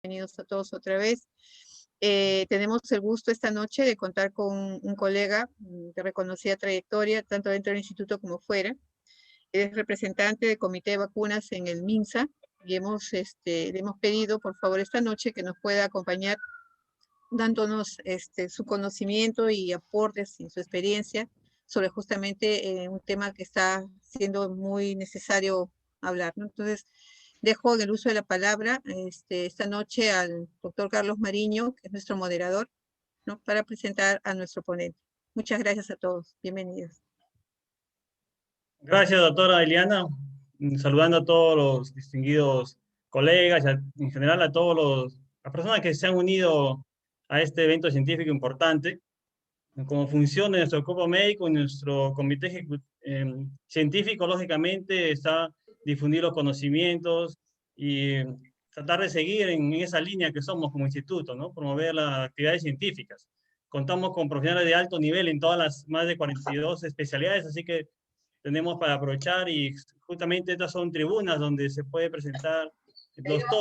Bienvenidos a todos otra vez. Tenemos el gusto esta noche de contar con un colega de reconocida trayectoria, tanto dentro del instituto como fuera. Es representante del Comité de Vacunas en el MINSA y le hemos pedido, por favor, esta noche que nos pueda acompañar dándonos su conocimiento y aportes y su experiencia sobre justamente un tema que está siendo muy necesario hablar, ¿no? Entonces, dejo en el uso de la palabra esta noche al doctor Carlos Mariño, que es nuestro moderador, ¿no? Para presentar a nuestro ponente. Muchas gracias a todos. Bienvenidos. Gracias, doctora Eliana. Saludando a todos los distinguidos colegas, en general a todas las personas que se han unido a este evento científico importante. Como función de nuestro cuerpo médico y nuestro comité científico, lógicamente, está difundir los conocimientos y tratar de seguir en esa línea que somos como instituto, ¿no? Promover las actividades científicas. Contamos con profesionales de alto nivel en todas las más de 42 especialidades, así que tenemos para aprovechar y justamente estas son tribunas donde se puede presentar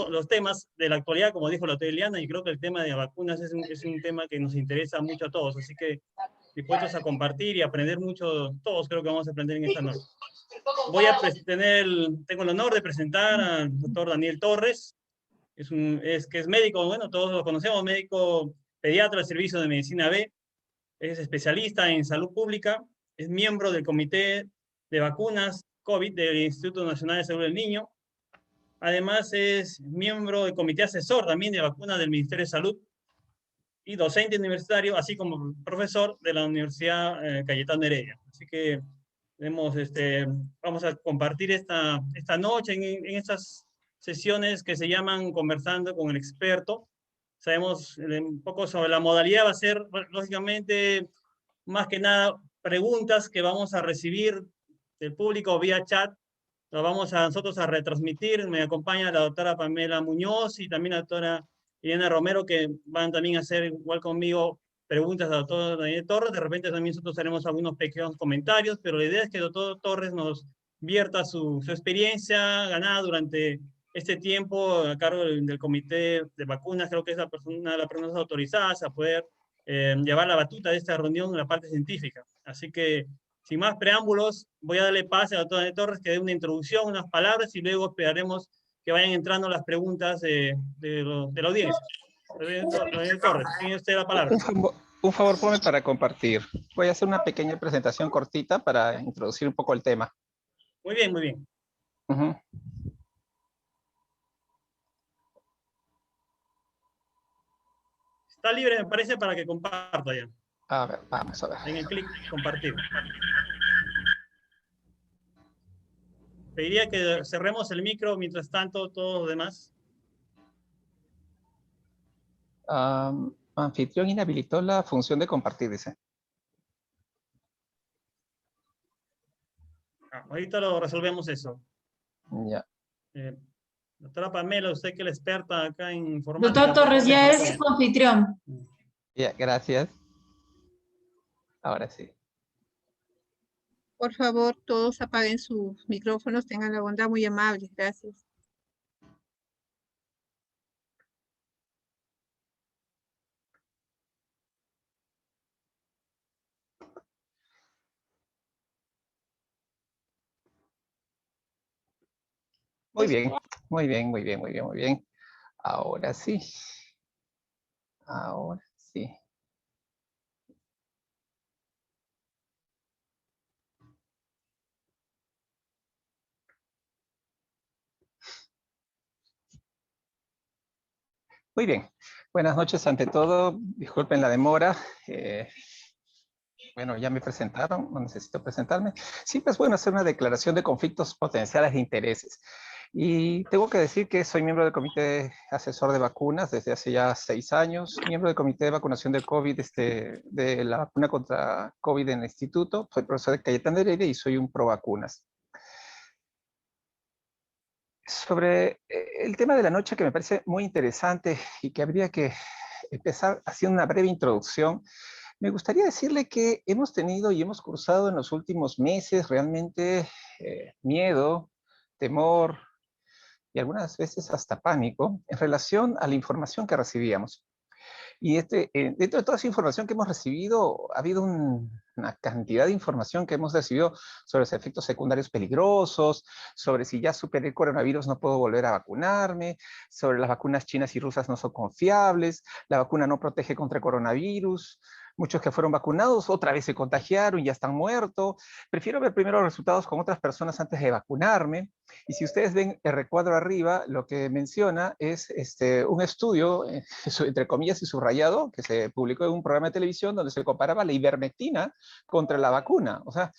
los temas de la actualidad, como dijo la doctora Eliana, y creo que el tema de vacunas es un tema que nos interesa mucho a todos, así que dispuestos a compartir y aprender mucho, todos creo que vamos a aprender en esta noche. Tengo el honor de presentar al doctor Daniel Torres, que es médico, bueno, todos lo conocemos, médico pediatra del Servicio de Medicina B, es especialista en salud pública, es miembro del Comité de Vacunas COVID del Instituto Nacional de Salud del Niño. Además, es miembro del Comité Asesor también de Vacunas del Ministerio de Salud y docente universitario, así como profesor de la Universidad Cayetano Heredia. Así que vamos a compartir esta noche en estas sesiones que se llaman Conversando con el Experto. Sabemos un poco sobre la modalidad, va a ser, lógicamente, más que nada, preguntas que vamos a recibir del público vía chat. Lo vamos a nosotros a retransmitir. Me acompaña la doctora Pamela Muñoz y también la doctora Irene Romero, que van también a hacer igual conmigo preguntas al doctor Daniel Torres. De repente también nosotros haremos algunos pequeños comentarios, pero la idea es que el doctor Torres nos vierta su experiencia ganada durante este tiempo a cargo del Comité de Vacunas. Creo que es una de las personas autorizadas a poder llevar la batuta de esta reunión en la parte científica. Así que, sin más preámbulos, voy a darle pase a la doctora Torres que dé una introducción, unas palabras, y luego esperaremos que vayan entrando las preguntas de la audiencia. Daniel Torres, tiene usted la palabra. Un favor, ponme para compartir. Voy a hacer una pequeña presentación cortita para introducir un poco el tema. Muy bien, muy bien. Está libre, me parece, para que comparta ya. A ver, vamos a ver. En el clic compartir. Pediría que cerremos el micro, mientras tanto, todos los demás. Anfitrión inhabilitó la función de compartir, dice. Ahorita lo resolvemos eso. Ya. Doctora Pamela, usted que es la experta acá en informática. Doctor Torres ya es anfitrión. Ya, gracias. Ahora sí. Por favor, todos apaguen sus micrófonos, tengan la bondad, muy amables. Gracias. Muy bien, muy bien, muy bien, muy bien, muy bien. Ahora sí. Ahora sí. Muy bien. Buenas noches ante todo. Disculpen la demora. Bueno, ya me presentaron, no necesito presentarme. Siempre es bueno hacer una declaración de conflictos potenciales de intereses. Y tengo que decir que soy miembro del Comité Asesor de Vacunas desde hace ya 6 años, miembro del Comité de Vacunación de COVID, de la vacuna contra COVID en el instituto. Soy profesor de Cayetano Heredia y soy un pro vacunas. Sobre el tema de la noche, que me parece muy interesante y que habría que empezar haciendo una breve introducción, me gustaría decirle que hemos tenido y hemos cursado en los últimos meses realmente miedo, temor, y algunas veces hasta pánico en relación a la información que recibíamos. Y dentro de toda esa información que hemos recibido, ha habido una cantidad de información que hemos recibido sobre los efectos secundarios peligrosos, sobre si ya superé el coronavirus no puedo volver a vacunarme, sobre las vacunas chinas y rusas no son confiables, la vacuna no protege contra el coronavirus, muchos que fueron vacunados otra vez se contagiaron y ya están muertos. Prefiero ver primero los resultados con otras personas antes de vacunarme. Y si ustedes ven el recuadro arriba, lo que menciona es un estudio, entre comillas y subrayado, que se publicó en un programa de televisión donde se comparaba la ivermectina contra la vacuna. O sea,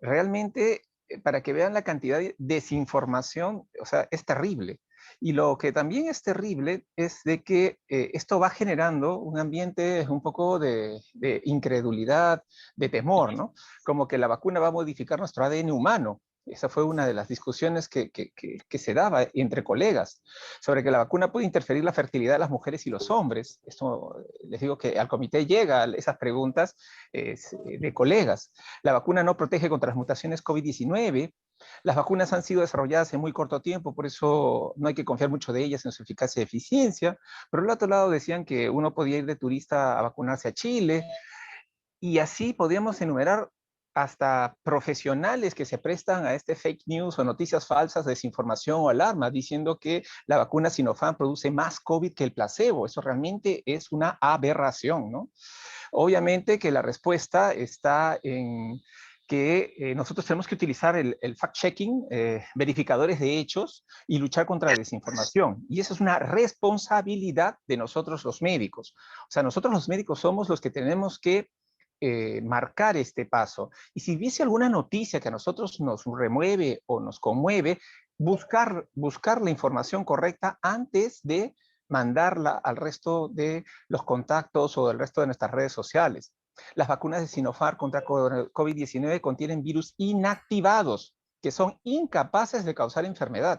realmente, para que vean la cantidad de desinformación, o sea, es terrible. Y lo que también es terrible es de que esto va generando un ambiente un poco de incredulidad, de temor, ¿no? Como que la vacuna va a modificar nuestro ADN humano. Esa fue una de las discusiones que se daba entre colegas, sobre que la vacuna puede interferir la fertilidad de las mujeres y los hombres. Esto, les digo que al comité llegan esas preguntas de colegas. La vacuna no protege contra las mutaciones COVID-19. Las vacunas han sido desarrolladas en muy corto tiempo, por eso no hay que confiar mucho de ellas en su eficacia y eficiencia. Por el otro lado decían que uno podía ir de turista a vacunarse a Chile, y así podríamos enumerar hasta profesionales que se prestan a este fake news o noticias falsas, desinformación o alarma, diciendo que la vacuna Sinopharm produce más COVID que el placebo. Eso realmente es una aberración, ¿no? Obviamente que la respuesta está en que nosotros tenemos que utilizar el fact-checking, verificadores de hechos y luchar contra la desinformación. Y eso es una responsabilidad de nosotros los médicos. O sea, nosotros los médicos somos los que tenemos que marcar este paso. Y si hubiese alguna noticia que a nosotros nos remueve o nos conmueve, buscar la información correcta antes de mandarla al resto de los contactos o del resto de nuestras redes sociales. Las vacunas de Sinopharm contra COVID-19 contienen virus inactivados que son incapaces de causar enfermedad.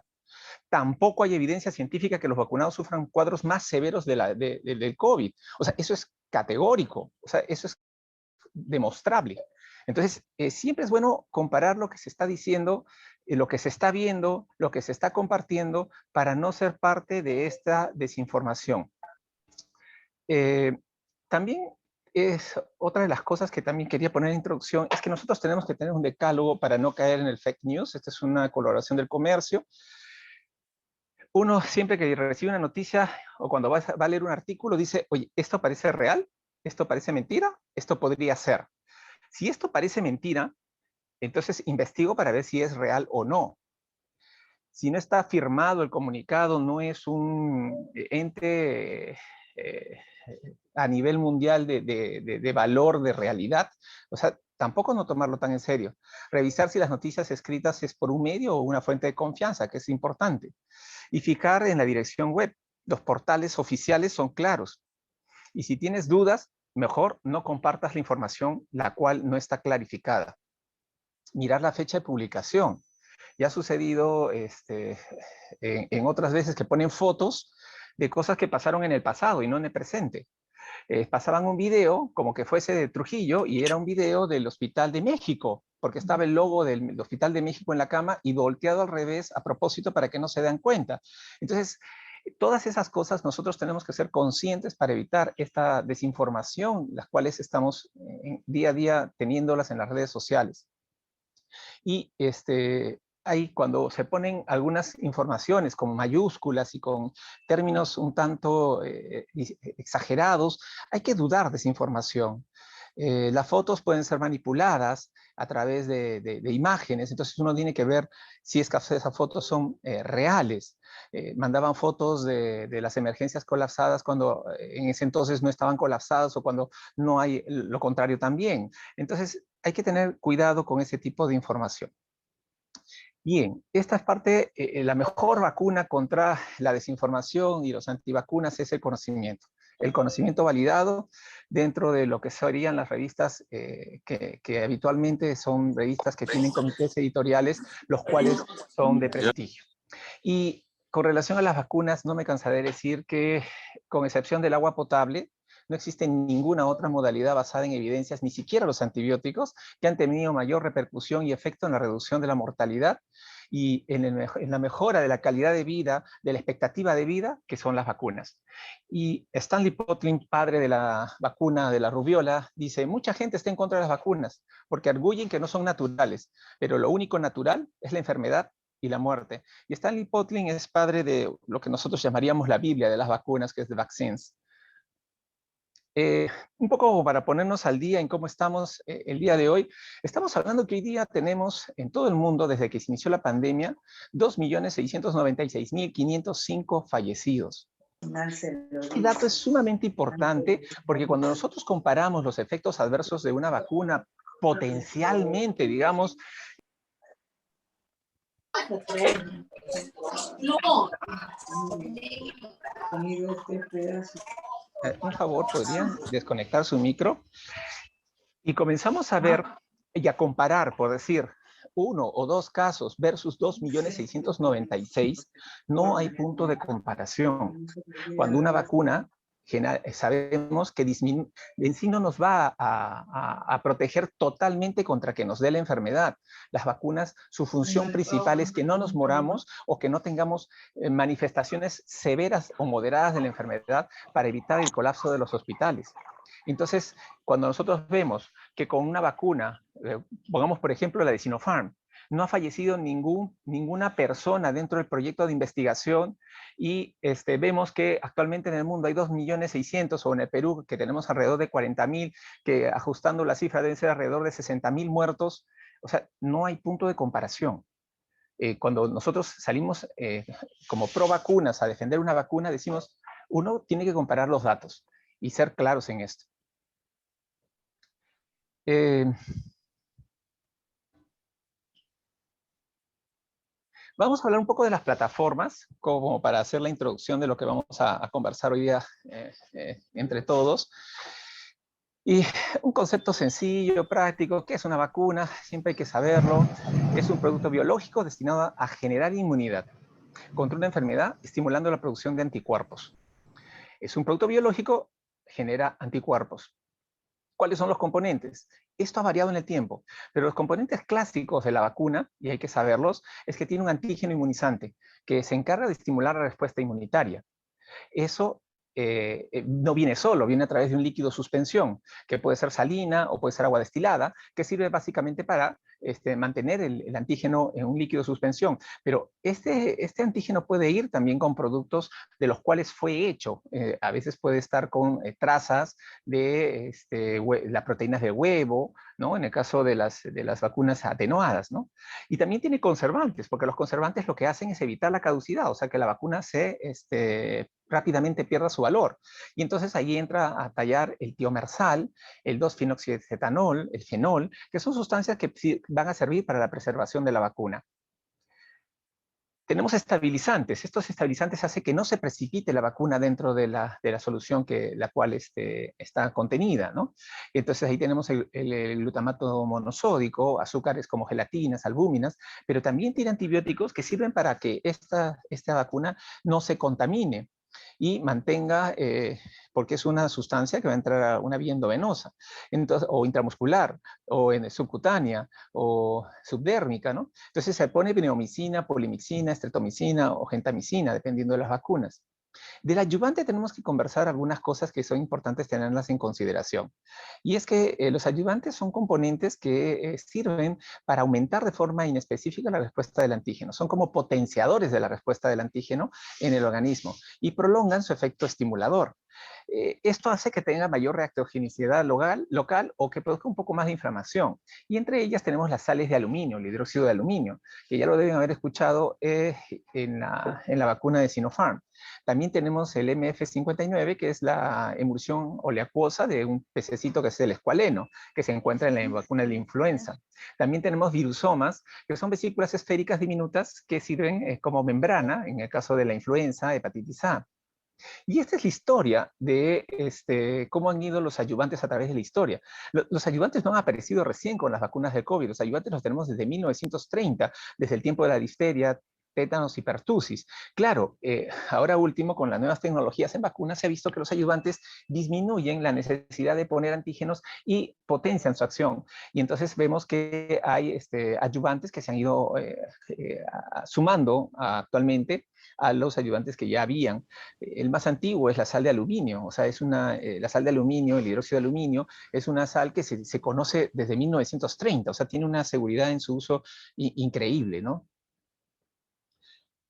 Tampoco hay evidencia científica que los vacunados sufran cuadros más severos del COVID. O sea, eso es categórico. O sea, eso es demostrable. Entonces, siempre es bueno comparar lo que se está diciendo, lo que se está viendo, lo que se está compartiendo, para no ser parte de esta desinformación. También es otra de las cosas que también quería poner en introducción, es que nosotros tenemos que tener un decálogo para no caer en el fake news. Esta es una colaboración del comercio. Uno siempre que recibe una noticia o cuando va a leer un artículo dice, oye, ¿esto parece real? ¿Esto parece mentira? ¿Esto podría ser? Si esto parece mentira, entonces investigo para ver si es real o no. Si no está firmado el comunicado, no es un ente a nivel mundial de valor, de realidad, o sea, tampoco no tomarlo tan en serio. Revisar si las noticias escritas es por un medio o una fuente de confianza, que es importante. Y fijar en la dirección web. Los portales oficiales son claros. Y si tienes dudas, mejor no compartas la información la cual no está clarificada. Mirar la fecha de publicación. Ya ha sucedido en otras veces que ponen fotos de cosas que pasaron en el pasado y no en el presente. Pasaban un video como que fuese de Trujillo y era un video del Hospital de México, porque estaba el logo del Hospital de México en la cama y volteado al revés a propósito para que no se den cuenta. Entonces, todas esas cosas nosotros tenemos que ser conscientes para evitar esta desinformación, las cuales estamos día a día teniéndolas en las redes sociales. Y ahí cuando se ponen algunas informaciones con mayúsculas y con términos un tanto exagerados, hay que dudar de esa información. Las fotos pueden ser manipuladas a través de imágenes, entonces uno tiene que ver si es que esas fotos son reales. Mandaban fotos de las emergencias colapsadas cuando en ese entonces no estaban colapsadas o cuando no hay lo contrario también. Entonces hay que tener cuidado con ese tipo de información. Bien, esta es parte, la mejor vacuna contra la desinformación y los antivacunas es el conocimiento. El conocimiento validado dentro de lo que serían las revistas que habitualmente son revistas que tienen comités editoriales, los cuales son de prestigio. Y con relación a las vacunas, no me cansaré de decir que, con excepción del agua potable, no existe ninguna otra modalidad basada en evidencias, ni siquiera los antibióticos, que han tenido mayor repercusión y efecto en la reducción de la mortalidad y en la mejora de la calidad de vida, de la expectativa de vida, que son las vacunas. Y Stanley Potlin, padre de la vacuna de la rubiola, dice, mucha gente está en contra de las vacunas porque arguyen que no son naturales, pero lo único natural es la enfermedad y la muerte. Y Stanley Potlin es padre de lo que nosotros llamaríamos la Biblia de las vacunas, que es The Vaccines. Un poco para ponernos al día en cómo estamos el día de hoy, estamos hablando que hoy día tenemos en todo el mundo, desde que se inició la pandemia, 2.696.505 fallecidos. Este dato es sumamente importante porque cuando nosotros comparamos los efectos adversos de una vacuna potencialmente, digamos, un favor, ¿podrían desconectar su micro? Y comenzamos a ver y a comparar, por decir, 1 o 2 casos versus 2.696.000, no hay punto de comparación. Cuando una vacuna, sabemos que en sí no nos va a proteger totalmente contra que nos dé la enfermedad. Las vacunas, su función principal es que no nos moramos o que no tengamos manifestaciones severas o moderadas de la enfermedad para evitar el colapso de los hospitales. Entonces, cuando nosotros vemos que con una vacuna, pongamos por ejemplo la de Sinopharm, no ha fallecido ninguna persona dentro del proyecto de investigación y vemos que actualmente en el mundo hay 2.600.000 o en el Perú que tenemos alrededor de 40.000, que ajustando la cifra deben ser alrededor de 60.000 muertos. O sea, no hay punto de comparación. Cuando nosotros salimos como pro vacunas a defender una vacuna, decimos, uno tiene que comparar los datos y ser claros en esto. Vamos a hablar un poco de las plataformas, como para hacer la introducción de lo que vamos a conversar hoy día entre todos. Y un concepto sencillo, práctico, ¿qué es una vacuna? Siempre hay que saberlo. Es un producto biológico destinado a generar inmunidad contra una enfermedad, estimulando la producción de anticuerpos. Es un producto biológico, genera anticuerpos. ¿Cuáles son los componentes? Esto ha variado en el tiempo, pero los componentes clásicos de la vacuna, y hay que saberlos, es que tiene un antígeno inmunizante que se encarga de estimular la respuesta inmunitaria. Eso no viene solo, viene a través de un líquido suspensión, que puede ser salina o puede ser agua destilada, que sirve básicamente para mantener el antígeno en un líquido suspensión. Pero este antígeno puede ir también con productos de los cuales fue hecho. A veces puede estar con trazas de las proteínas de huevo, ¿no? En el caso de las vacunas atenuadas, ¿no? Y también tiene conservantes, porque los conservantes lo que hacen es evitar la caducidad, o sea que la vacuna rápidamente pierda su valor. Y entonces ahí entra a tallar el tiomersal, el 2-fenoxicetanol, el fenol, que son sustancias que van a servir para la preservación de la vacuna. Tenemos estabilizantes. Estos estabilizantes hacen que no se precipite la vacuna dentro de la solución la cual está contenida, ¿no? Entonces ahí tenemos el glutamato monosódico, azúcares como gelatinas, albúminas, pero también tiene antibióticos que sirven para que esta vacuna no se contamine y mantenga, porque es una sustancia que va a entrar a una vía endovenosa, entonces, o intramuscular, o subcutánea, o subdérmica, ¿no? Entonces se pone pneumicina, polimixina, estreptomicina o gentamicina, dependiendo de las vacunas. Del ayudante tenemos que conversar algunas cosas que son importantes tenerlas en consideración. Y es que los ayudantes son componentes que sirven para aumentar de forma inespecífica la respuesta del antígeno. Son como potenciadores de la respuesta del antígeno en el organismo y prolongan su efecto estimulador. Esto hace que tenga mayor reactogenicidad local o que produzca un poco más de inflamación. Y entre ellas tenemos las sales de aluminio, el hidróxido de aluminio, que ya lo deben haber escuchado en la vacuna de Sinopharm. También tenemos el MF59, que es la emulsión oleacuosa de un pececito que es el escualeno, que se encuentra en la vacuna de la influenza. También tenemos virusomas, que son vesículas esféricas diminutas que sirven como membrana en el caso de la influenza, hepatitis A. Y esta es la historia de cómo han ido los ayudantes a través de la historia. Los ayudantes no han aparecido recién con las vacunas de COVID. Los ayudantes los tenemos desde 1930, desde el tiempo de la difteria, tétanos y pertusis. Claro, ahora último, con las nuevas tecnologías en vacunas, se ha visto que los ayudantes disminuyen la necesidad de poner antígenos y potencian su acción. Y entonces vemos que hay ayudantes que se han ido sumando actualmente a los ayudantes que ya habían. El más antiguo es la sal de aluminio, o sea, es la sal de aluminio, el hidróxido de aluminio, es una sal que se conoce desde 1930, o sea, tiene una seguridad en su uso increíble, ¿no?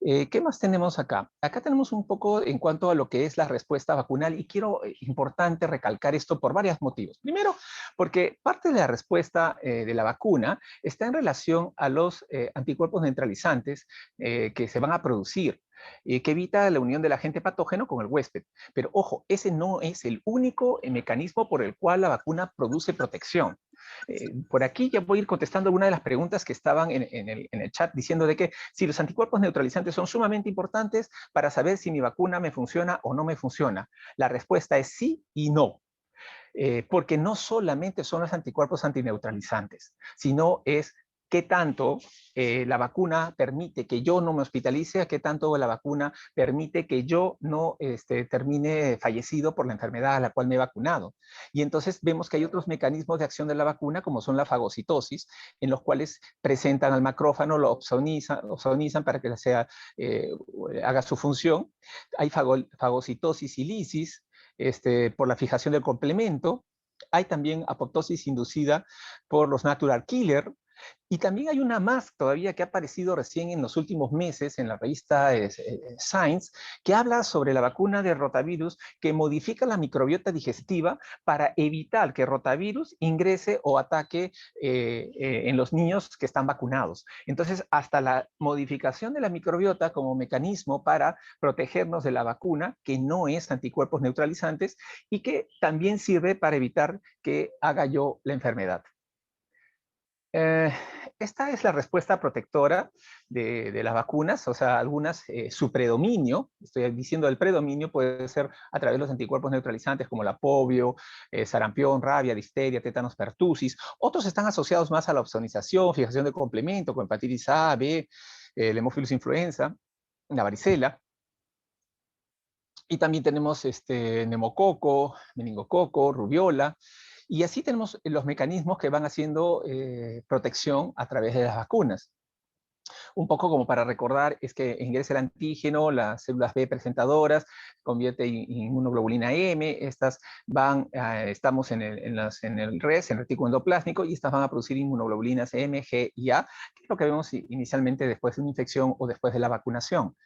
¿Qué más tenemos acá? Acá tenemos un poco en cuanto a lo que es la respuesta vacunal y quiero, importante recalcar esto por varios motivos. Primero, porque parte de la respuesta de la vacuna está en relación a los anticuerpos neutralizantes que se van a producir, que evita la unión del agente patógeno con el huésped. Pero ojo, ese no es el único mecanismo por el cual la vacuna produce protección. Por aquí ya voy a ir contestando algunas de las preguntas que estaban en el chat diciendo de que si los anticuerpos neutralizantes son sumamente importantes para saber si mi vacuna me funciona o no me funciona. La respuesta es sí y no. Porque no solamente son los anticuerpos antineutralizantes, sino es qué tanto la vacuna permite que yo no me hospitalice, qué tanto la vacuna permite que yo no termine fallecido por la enfermedad a la cual me he vacunado. Y entonces vemos que hay otros mecanismos de acción de la vacuna, como son la fagocitosis, en los cuales presentan al macrófago, lo opsonizan para que haga su función. Hay fagocitosis y lisis, por la fijación del complemento. Hay también apoptosis inducida por los natural killer. Y también hay una más todavía que ha aparecido recién en los últimos meses en la revista Science, que habla sobre la vacuna de rotavirus que modifica la microbiota digestiva para evitar que rotavirus ingrese o ataque en los niños que están vacunados. Entonces, hasta la modificación de la microbiota como mecanismo para protegernos de la vacuna, que no es anticuerpos neutralizantes y que también sirve para evitar que haga yo la enfermedad. Esta es la respuesta protectora de las vacunas, o sea, algunas, su predominio, estoy diciendo el predominio, puede ser a través de los anticuerpos neutralizantes como la polio, sarampión, rabia, difteria, tétanos, pertusis. Otros están asociados más a la opsonización, fijación de complemento, con hepatitis A, B, el Haemophilus influenza, la varicela. Y también tenemos neumococo, meningococo, rubiola. Y así tenemos los mecanismos que van haciendo protección a través de las vacunas. Un poco como para recordar es que ingresa el antígeno, las células B presentadoras, convierte en inmunoglobulina M, estas van, estamos en el RES, en el retículo endoplásmico, y estas van a producir inmunoglobulinas M, G y A, que es lo que vemos inicialmente después de una infección o después de la vacunación.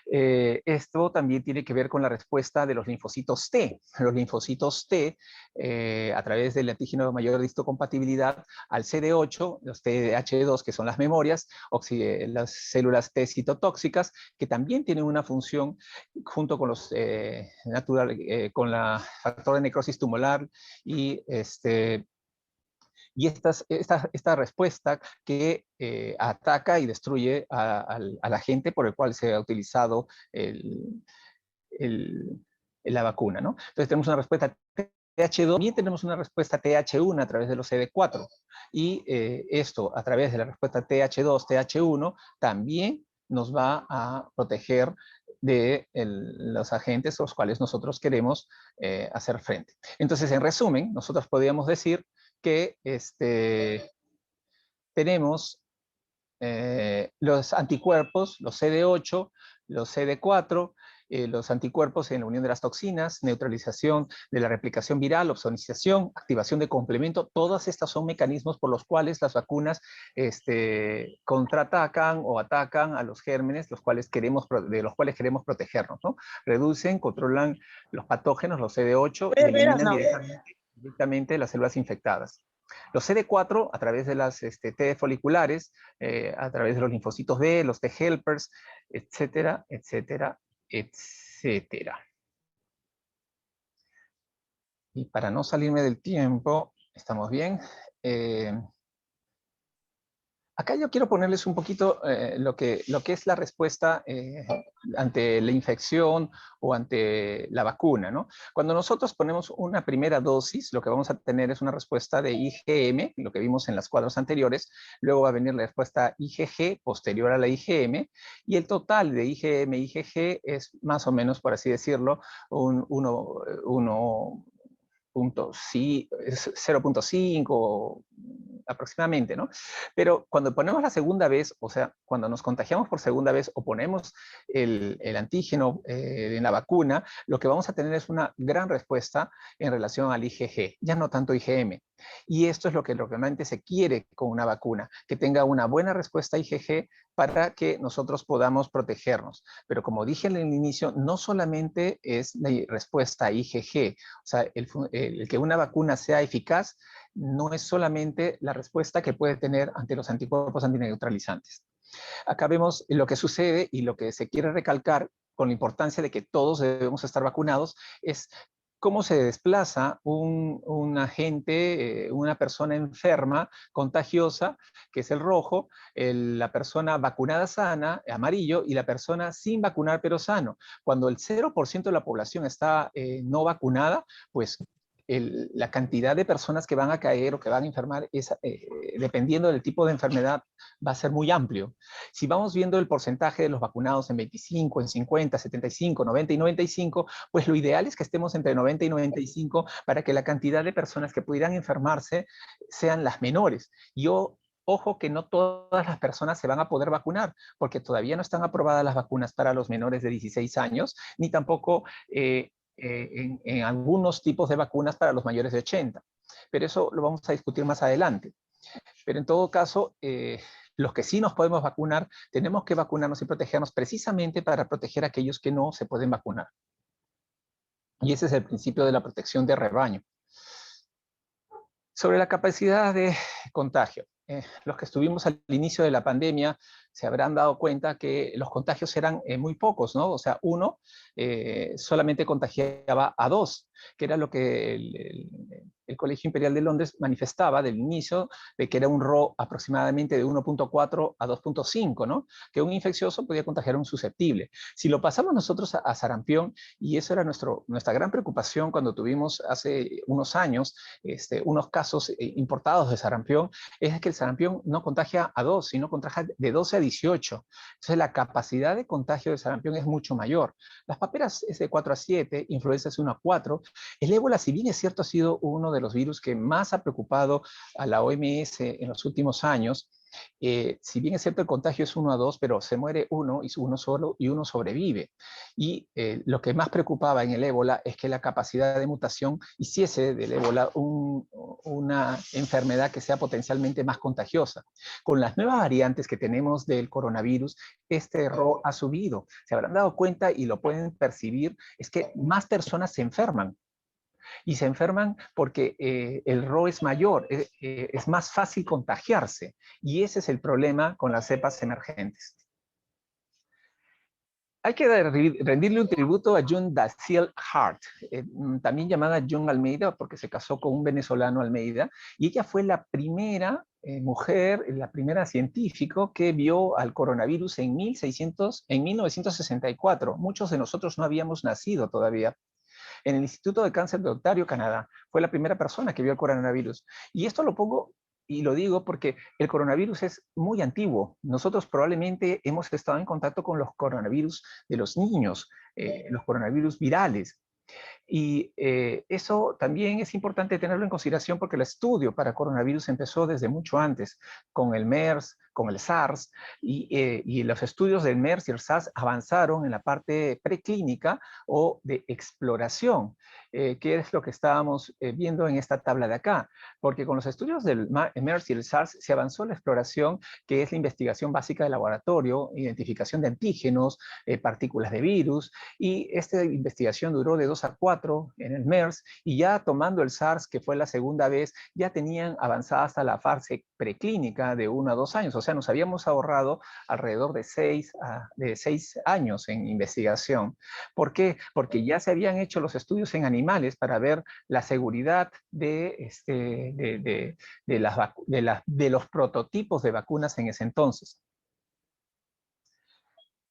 Esto también tiene que ver con la respuesta de los linfocitos T. Los linfocitos T, a través del antígeno de mayor histocompatibilidad al CD8, los TH2, que son las memorias, las células T citotóxicas, que también tienen una función junto con los con la factor de necrosis tumoral y esta respuesta que ataca y destruye a la gente por el cual se ha utilizado la vacuna, ¿no? Entonces tenemos una respuesta TH2, también tenemos una respuesta TH1 a través de los CD4, y esto a través de la respuesta TH2, TH1, también nos va a proteger de los agentes a los cuales nosotros queremos hacer frente. Entonces, en resumen, nosotros podríamos decir que tenemos los anticuerpos, los CD8, los CD4, los anticuerpos en la unión de las toxinas, neutralización de la replicación viral, opsonización, activación de complemento. Todas estas son mecanismos por los cuales las vacunas contraatacan o atacan a los gérmenes de los cuales queremos protegernos, ¿no? Reducen, controlan los patógenos, los CD8, y eliminan directamente las células infectadas. Los CD4, a través de las T foliculares, a través de los linfocitos B, los T helpers, etcétera, etcétera, etcétera. Y para no salirme del tiempo, ¿estamos bien? Acá yo quiero ponerles un poquito lo que es la respuesta ante la infección o ante la vacuna, ¿no? Cuando nosotros ponemos una primera dosis, lo que vamos a tener es una respuesta de IgM, lo que vimos en las cuadros anteriores, luego va a venir la respuesta IgG posterior a la IgM, y el total de IgM y IgG es más o menos, por así decirlo, un 0.5 aproximadamente, ¿no? Pero cuando ponemos la segunda vez, o sea, cuando nos contagiamos por segunda vez o ponemos el antígeno en la vacuna, lo que vamos a tener es una gran respuesta en relación al IgG, ya no tanto IgM. Y esto es lo que realmente se quiere con una vacuna, que tenga una buena respuesta IgG para que nosotros podamos protegernos. Pero como dije en el inicio, no solamente es la respuesta IgG, o sea, el que una vacuna sea eficaz no es solamente la respuesta que puede tener ante los anticuerpos antineutralizantes. Acá vemos lo que sucede y lo que se quiere recalcar con la importancia de que todos debemos estar vacunados es cómo se desplaza un agente, una persona enferma, contagiosa, que es el rojo, la persona vacunada sana, amarillo, y la persona sin vacunar pero sano. Cuando el 0% de la población está no vacunada, pues la cantidad de personas que van a caer o que van a enfermar, dependiendo del tipo de enfermedad, va a ser muy amplio. Si vamos viendo el porcentaje de los vacunados en 25, en 50, 75, 90 y 95, pues lo ideal es que estemos entre 90 y 95 para que la cantidad de personas que pudieran enfermarse sean las menores. Ojo que no todas las personas se van a poder vacunar, porque todavía no están aprobadas las vacunas para los menores de 16 años, ni tampoco en algunos tipos de vacunas para los mayores de 80. Pero eso lo vamos a discutir más adelante. Pero en todo caso, los que sí nos podemos vacunar, tenemos que vacunarnos y protegernos precisamente para proteger a aquellos que no se pueden vacunar. Y ese es el principio de la protección de rebaño. Sobre la capacidad de contagio. Los que estuvimos al inicio de la pandemia se habrán dado cuenta que los contagios eran muy pocos, ¿no? O sea, uno solamente contagiaba a dos, que era lo que el Colegio Imperial de Londres manifestaba del inicio, de que era un RO aproximadamente de 1.4 a 2.5, ¿no? Que un infeccioso podía contagiar a un susceptible. Si lo pasamos nosotros a sarampión, y eso era nuestra gran preocupación cuando tuvimos hace unos años unos casos importados de sarampión, es que el sarampión no contagia a 2, sino contagia de 12 a 18. Entonces la capacidad de contagio de sarampión es mucho mayor. Las paperas es de 4 a 7, influenza es 1 a 4. El ébola, si bien es cierto, ha sido uno de los virus que más ha preocupado a la OMS en los últimos años. Si bien es cierto el contagio es 1 a 2, pero se muere uno y uno solo y uno sobrevive. Y lo que más preocupaba en el ébola es que la capacidad de mutación hiciese del ébola una enfermedad que sea potencialmente más contagiosa. Con las nuevas variantes que tenemos del coronavirus, este RO ha subido. Se habrán dado cuenta y lo pueden percibir, es que más personas se enferman. Y se enferman porque el RO es mayor, es más fácil contagiarse. Y ese es el problema con las cepas emergentes. Hay que rendirle un tributo a June Daciel Hart, también llamada June Almeida, porque se casó con un venezolano Almeida, y ella fue la primera mujer, la primera científico que vio al coronavirus en 1964. Muchos de nosotros no habíamos nacido todavía. En el Instituto de Cáncer de Ontario, Canadá, fue la primera persona que vio el coronavirus. Y esto lo pongo y lo digo porque el coronavirus es muy antiguo. Nosotros probablemente hemos estado en contacto con los coronavirus de los niños, los coronavirus virales. Y eso también es importante tenerlo en consideración porque el estudio para coronavirus empezó desde mucho antes, con el MERS, con el SARS, y los estudios del MERS y el SARS avanzaron en la parte preclínica o de exploración, que es lo que estábamos viendo en esta tabla de acá, porque con los estudios del MERS y el SARS se avanzó la exploración, que es la investigación básica de laboratorio, identificación de antígenos, partículas de virus, y esta investigación duró de 2 a 4 en el MERS, y ya tomando el SARS, que fue la segunda vez, ya tenían avanzada hasta la fase preclínica de 1 a 2 años, o sea, nos habíamos ahorrado alrededor de 6 años en investigación. ¿Por qué? Porque ya se habían hecho los estudios en animales para ver la seguridad de los prototipos de vacunas en ese entonces.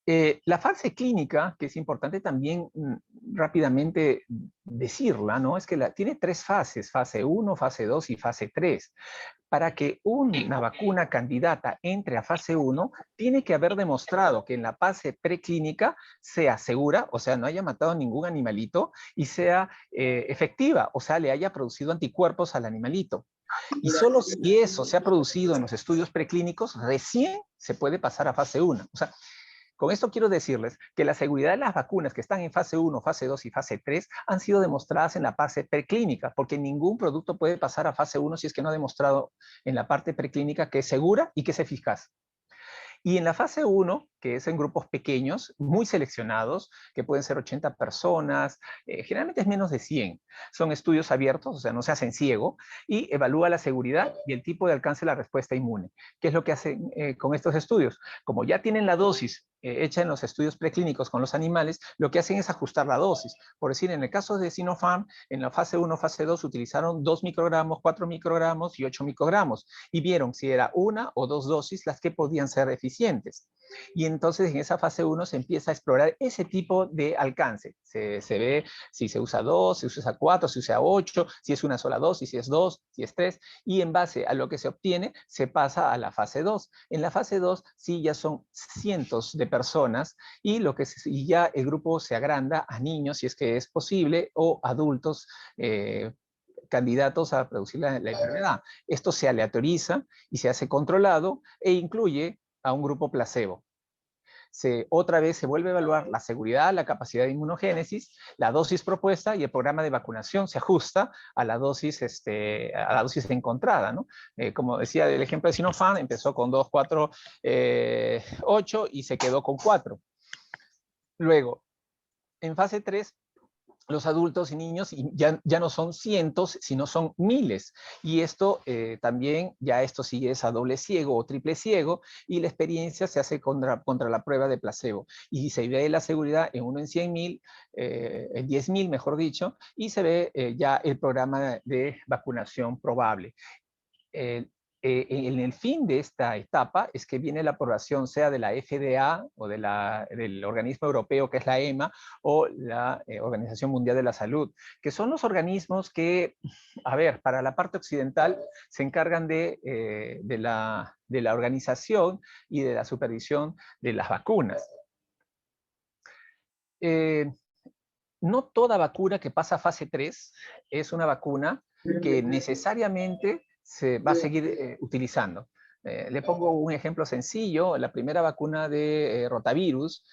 La fase clínica, que es importante también rápidamente decirla, ¿no? Es que tiene 3 fases, fase 1, fase 2 y fase 3. Para que una vacuna candidata entre a fase 1, tiene que haber demostrado que en la fase preclínica sea segura, o sea, no haya matado a ningún animalito, y sea efectiva, o sea, le haya producido anticuerpos al animalito. Y solo si eso se ha producido en los estudios preclínicos, recién se puede pasar a fase 1. O sea, con esto quiero decirles que la seguridad de las vacunas que están en fase 1, fase 2 y fase 3 han sido demostradas en la fase preclínica, porque ningún producto puede pasar a fase 1 si es que no ha demostrado en la parte preclínica que es segura y que es eficaz. Y en la fase 1, que es en grupos pequeños, muy seleccionados, que pueden ser 80 personas, generalmente es menos de 100. Son estudios abiertos, o sea, no se hacen ciego, y evalúa la seguridad y el tipo de alcance de la respuesta inmune. ¿Qué es lo que hacen con estos estudios? Como ya tienen la dosis hecha en los estudios preclínicos con los animales, lo que hacen es ajustar la dosis. Por decir, en el caso de Sinopharm, en la fase 1, fase 2, utilizaron 2 microgramos, 4 microgramos y 8 microgramos, y vieron si era 1 o 2 dosis las que podían ser eficientes. Y entonces en esa fase 1 se empieza a explorar ese tipo de alcance. Se ve si se usa 2, si se usa 4, si se usa 8, si es una sola dosis, si es 2, si es 3, y en base a lo que se obtiene, se pasa a la fase 2. En la fase 2 sí ya son cientos de personas y ya el grupo se agranda a niños, si es que es posible, o adultos candidatos a producir la enfermedad. Esto se aleatoriza y se hace controlado e incluye a un grupo placebo. Otra vez se vuelve a evaluar la seguridad, la capacidad de inmunogénesis, la dosis propuesta y el programa de vacunación se ajusta a la dosis encontrada, ¿no? Como decía el ejemplo de Sinopharm, empezó con 2, 4, 8 y se quedó con 4. Luego, en fase 3, los adultos y niños ya no son cientos, sino son miles. Y esto también, ya esto sí es a doble ciego o triple ciego, y la experiencia se hace contra la prueba de placebo. Y se ve la seguridad en 1 en 100.000, en 10.000, mejor dicho, y se ve ya el programa de vacunación probable. En el fin de esta etapa es que viene la aprobación sea de la FDA o del organismo europeo que es la EMA o la Organización Mundial de la Salud, que son los organismos que, a ver, para la parte occidental se encargan de la organización y de la supervisión de las vacunas. No toda vacuna que pasa a fase 3 es una vacuna que necesariamente se va a seguir utilizando. Le pongo un ejemplo sencillo. La primera vacuna de rotavirus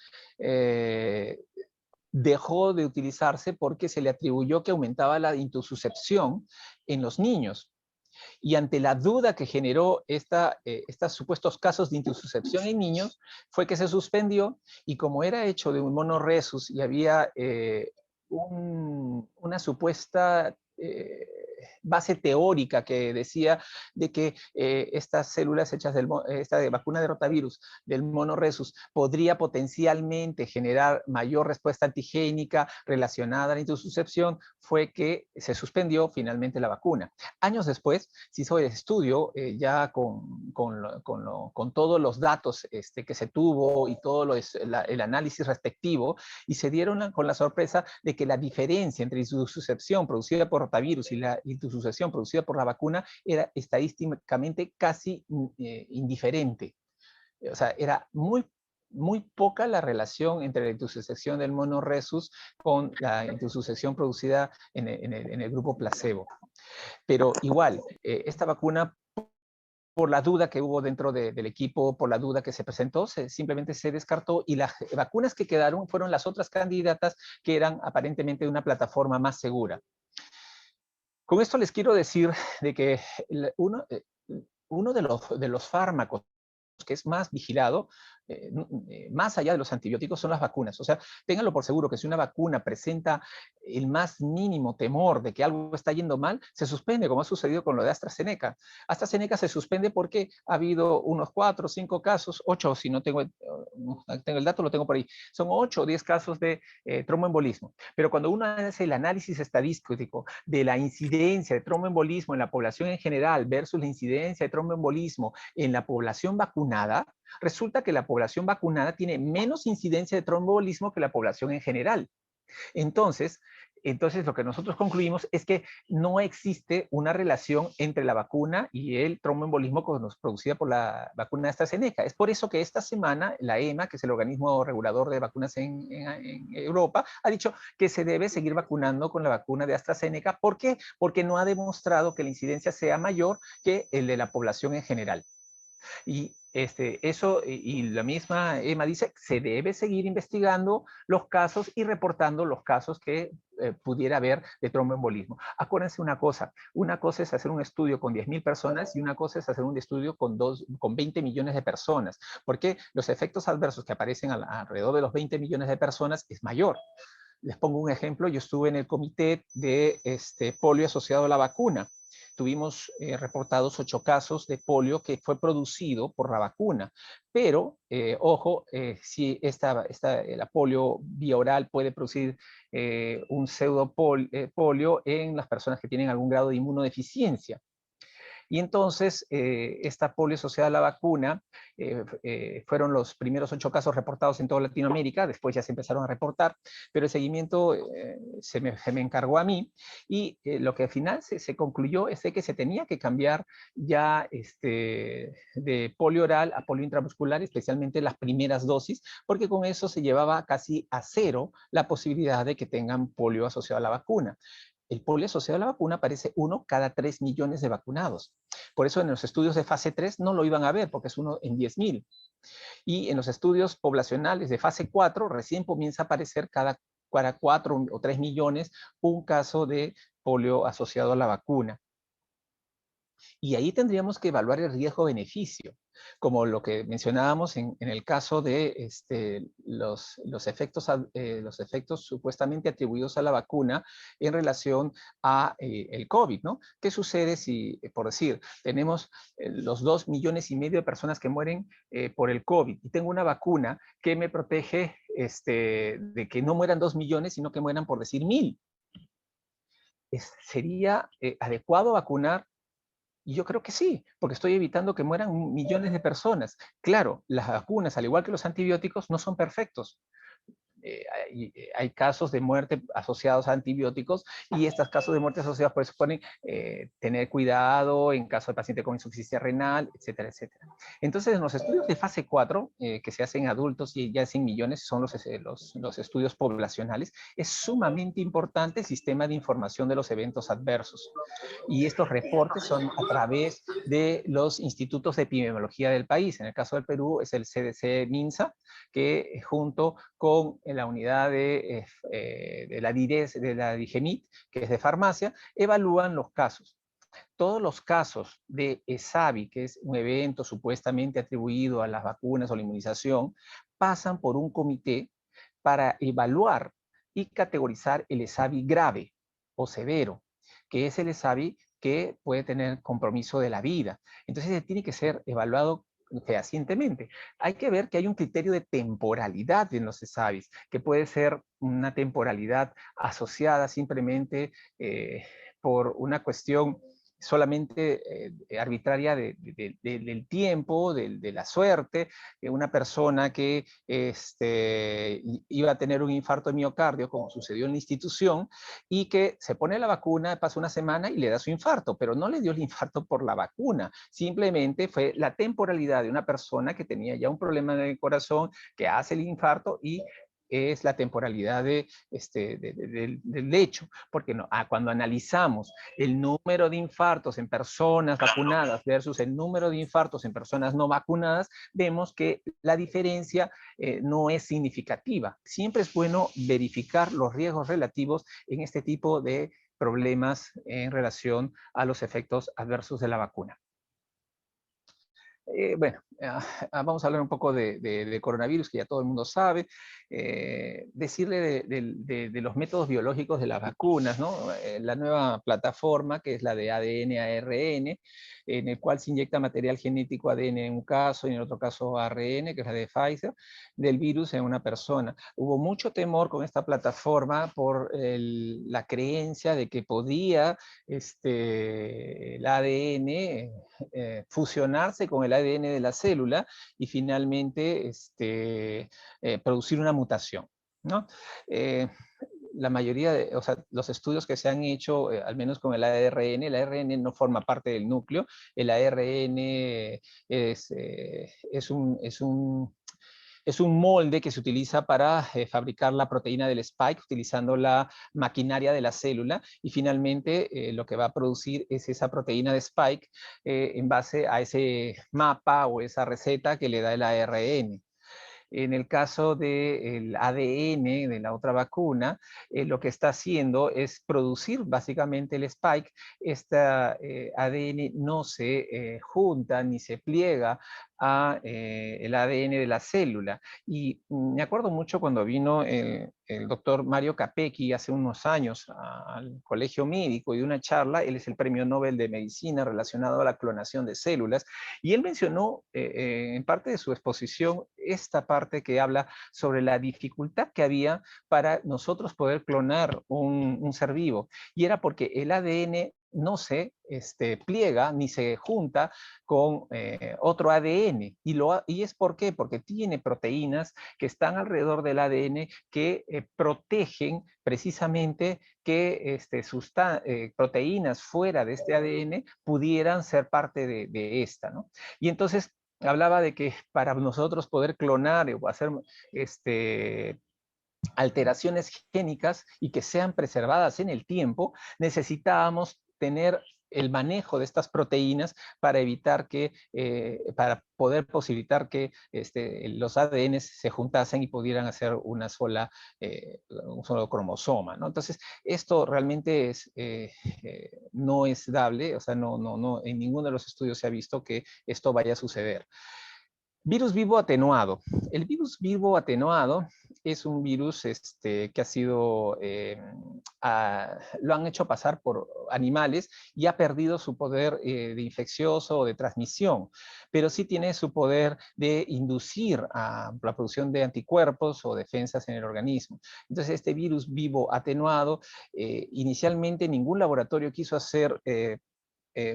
dejó de utilizarse porque se le atribuyó que aumentaba la intususcepción en los niños. Y ante la duda que generó estos supuestos casos de intususcepción en niños, fue que se suspendió, y como era hecho de un monoresus y había una supuesta base teórica que decía de que estas células hechas esta vacuna de rotavirus del monoresus podría potencialmente generar mayor respuesta antigénica relacionada a la intususcepción, fue que se suspendió finalmente la vacuna. Años después se hizo el estudio ya con todos los datos que se tuvo y todo el análisis respectivo, y se dieron con la sorpresa de que la diferencia entre intususcepción producida por rotavirus y la intususcepción producida por la vacuna era estadísticamente casi indiferente. O sea, era muy poca la relación entre la intususcepción del monoresus con la intususcepción producida en el grupo placebo. Pero igual, esta vacuna, por la duda que hubo dentro del equipo, por la duda que se presentó, simplemente se descartó, y las vacunas que quedaron fueron las otras candidatas que eran aparentemente de una plataforma más segura. Con esto les quiero decir de que uno de los fármacos que es más vigilado más allá de los antibióticos son las vacunas. O sea, ténganlo por seguro que si una vacuna presenta el más mínimo temor de que algo está yendo mal, se suspende, como ha sucedido con lo de AstraZeneca. AstraZeneca se suspende porque ha habido unos 4 o 5 casos, 8, si no tengo el dato, lo tengo por ahí. Son 8 o 10 casos de tromboembolismo. Pero cuando uno hace el análisis estadístico de la incidencia de tromboembolismo en la población en general versus la incidencia de tromboembolismo en la población vacunada, resulta que la población vacunada tiene menos incidencia de tromboembolismo que la población en general. Entonces, lo que nosotros concluimos es que no existe una relación entre la vacuna y el tromboembolismo producida por la vacuna de AstraZeneca. Es por eso que esta semana la EMA, que es el organismo regulador de vacunas en Europa, ha dicho que se debe seguir vacunando con la vacuna de AstraZeneca. ¿Por qué? Porque no ha demostrado que la incidencia sea mayor que el de la población en general. Y la misma EMA dice que se debe seguir investigando los casos y reportando los casos que pudiera haber de tromboembolismo. Acuérdense una cosa es hacer un estudio con 10.000 personas y una cosa es hacer un estudio con 20 millones de personas, porque los efectos adversos que aparecen alrededor de los 20 millones de personas es mayor. Les pongo un ejemplo, yo estuve en el comité de polio asociado a la vacuna. Tuvimos reportados 8 casos de polio que fue producido por la vacuna. Pero, ojo, si la polio vía oral puede producir un pseudopolio en las personas que tienen algún grado de inmunodeficiencia. Y entonces, esta polio asociada a la vacuna fueron los primeros 8 casos reportados en toda Latinoamérica, después ya se empezaron a reportar, pero el seguimiento se me encargó a mí, y lo que al final se concluyó es de que se tenía que cambiar ya de polio oral a polio intramuscular, especialmente las primeras dosis, porque con eso se llevaba casi a 0 la posibilidad de que tengan polio asociado a la vacuna. El polio asociado a la vacuna aparece 1 cada 3 millones de vacunados. Por eso en los estudios de fase 3 no lo iban a ver, porque es 1 en 10.000. Y en los estudios poblacionales de fase 4 recién comienza a aparecer cada 4 o 3 millones un caso de polio asociado a la vacuna. Y ahí tendríamos que evaluar el riesgo-beneficio, como lo que mencionábamos en el caso de los efectos supuestamente atribuidos a la vacuna en relación a el COVID, ¿no? ¿Qué sucede si, por decir, tenemos los 2,5 millones de personas que mueren por el COVID y tengo una vacuna que me protege de que no mueran 2 millones, sino que mueran, por decir, 1,000? ¿Sería adecuado vacunar? Y yo creo que sí, porque estoy evitando que mueran millones de personas. Claro, las vacunas, al igual que los antibióticos, no son perfectos. Hay casos de muerte asociados a antibióticos, y estos casos de muerte asociados por eso ponen tener cuidado en caso de paciente con insuficiencia renal, etcétera, etcétera. Entonces, en los estudios de fase 4, que se hacen adultos y ya sin millones, son los estudios poblacionales, es sumamente importante el sistema de información de los eventos adversos. Y estos reportes son a través de los institutos de epidemiología del país. En el caso del Perú es el CDC-MINSA, que junto con la unidad de la DIGEMIT, que es de farmacia, evalúan los casos. Todos los casos de ESAVI, que es un evento supuestamente atribuido a las vacunas o la inmunización, pasan por un comité para evaluar y categorizar el ESAVI grave o severo, que es el ESAVI que puede tener compromiso de la vida. Entonces, tiene que ser evaluado fehacientemente. Hay que ver que hay un criterio de temporalidad en los ESAVIs, que puede ser una temporalidad asociada simplemente por una cuestión solamente arbitraria del tiempo, de la suerte, una persona que iba a tener un infarto de miocardio, como sucedió en la institución, y que se pone la vacuna, pasa una semana y le da su infarto, pero no le dio el infarto por la vacuna, simplemente fue la temporalidad de una persona que tenía ya un problema en el corazón, que hace el infarto, y es la temporalidad del hecho, porque cuando analizamos el número de infartos en personas vacunadas versus el número de infartos en personas no vacunadas, vemos que la diferencia no es significativa. Siempre es bueno verificar los riesgos relativos en este tipo de problemas en relación a los efectos adversos de la vacuna. Bueno, vamos a hablar un poco de coronavirus, que ya todo el mundo sabe. Decirle de los métodos biológicos de las vacunas, ¿no? La nueva plataforma, que es la de ADN a ARN, en el cual se inyecta material genético ADN en un caso y en el otro caso ARN, que es la de Pfizer, del virus en una persona. Hubo mucho temor con esta plataforma por la creencia de que podía el ADN fusionarse con el ADN de la célula y finalmente producir una mutación, ¿no? La mayoría de, o sea, los estudios que se han hecho, al menos con el ARN no forma parte del núcleo. El ARN es un molde que se utiliza para fabricar la proteína del spike utilizando la maquinaria de la célula, y finalmente lo que va a producir es esa proteína de spike en base a ese mapa o esa receta que le da el ARN. En el caso del ADN de la otra vacuna, lo que está haciendo es producir básicamente el spike. Este ADN no se junta ni se pliega a el ADN de la célula. Y me acuerdo mucho cuando vino el doctor Mario Capecchi hace unos años al Colegio Médico y de una charla. Él es el Premio Nobel de Medicina relacionado a la clonación de células, y él mencionó en parte de su exposición esta parte que habla sobre la dificultad que había para nosotros poder clonar un ser vivo, y era porque el ADN no se pliega ni se junta con otro ADN. ¿Y es por qué? Porque tiene proteínas que están alrededor del ADN que protegen precisamente que proteínas fuera de este ADN pudieran ser parte de esta, ¿no? Y entonces hablaba de que para nosotros poder clonar o hacer alteraciones génicas y que sean preservadas en el tiempo, necesitábamos tener el manejo de estas proteínas para evitar que, para poder posibilitar que los ADN se juntasen y pudieran hacer un solo cromosoma, ¿no? Entonces, esto realmente no es dable, o sea, no, en ninguno de los estudios se ha visto que esto vaya a suceder. Virus vivo atenuado. El virus vivo atenuado es un virus que ha sido, lo han hecho pasar por animales y ha perdido su poder de infeccioso o de transmisión, pero sí tiene su poder de inducir a la producción de anticuerpos o defensas en el organismo. Entonces, este virus vivo atenuado, inicialmente ningún laboratorio quiso hacer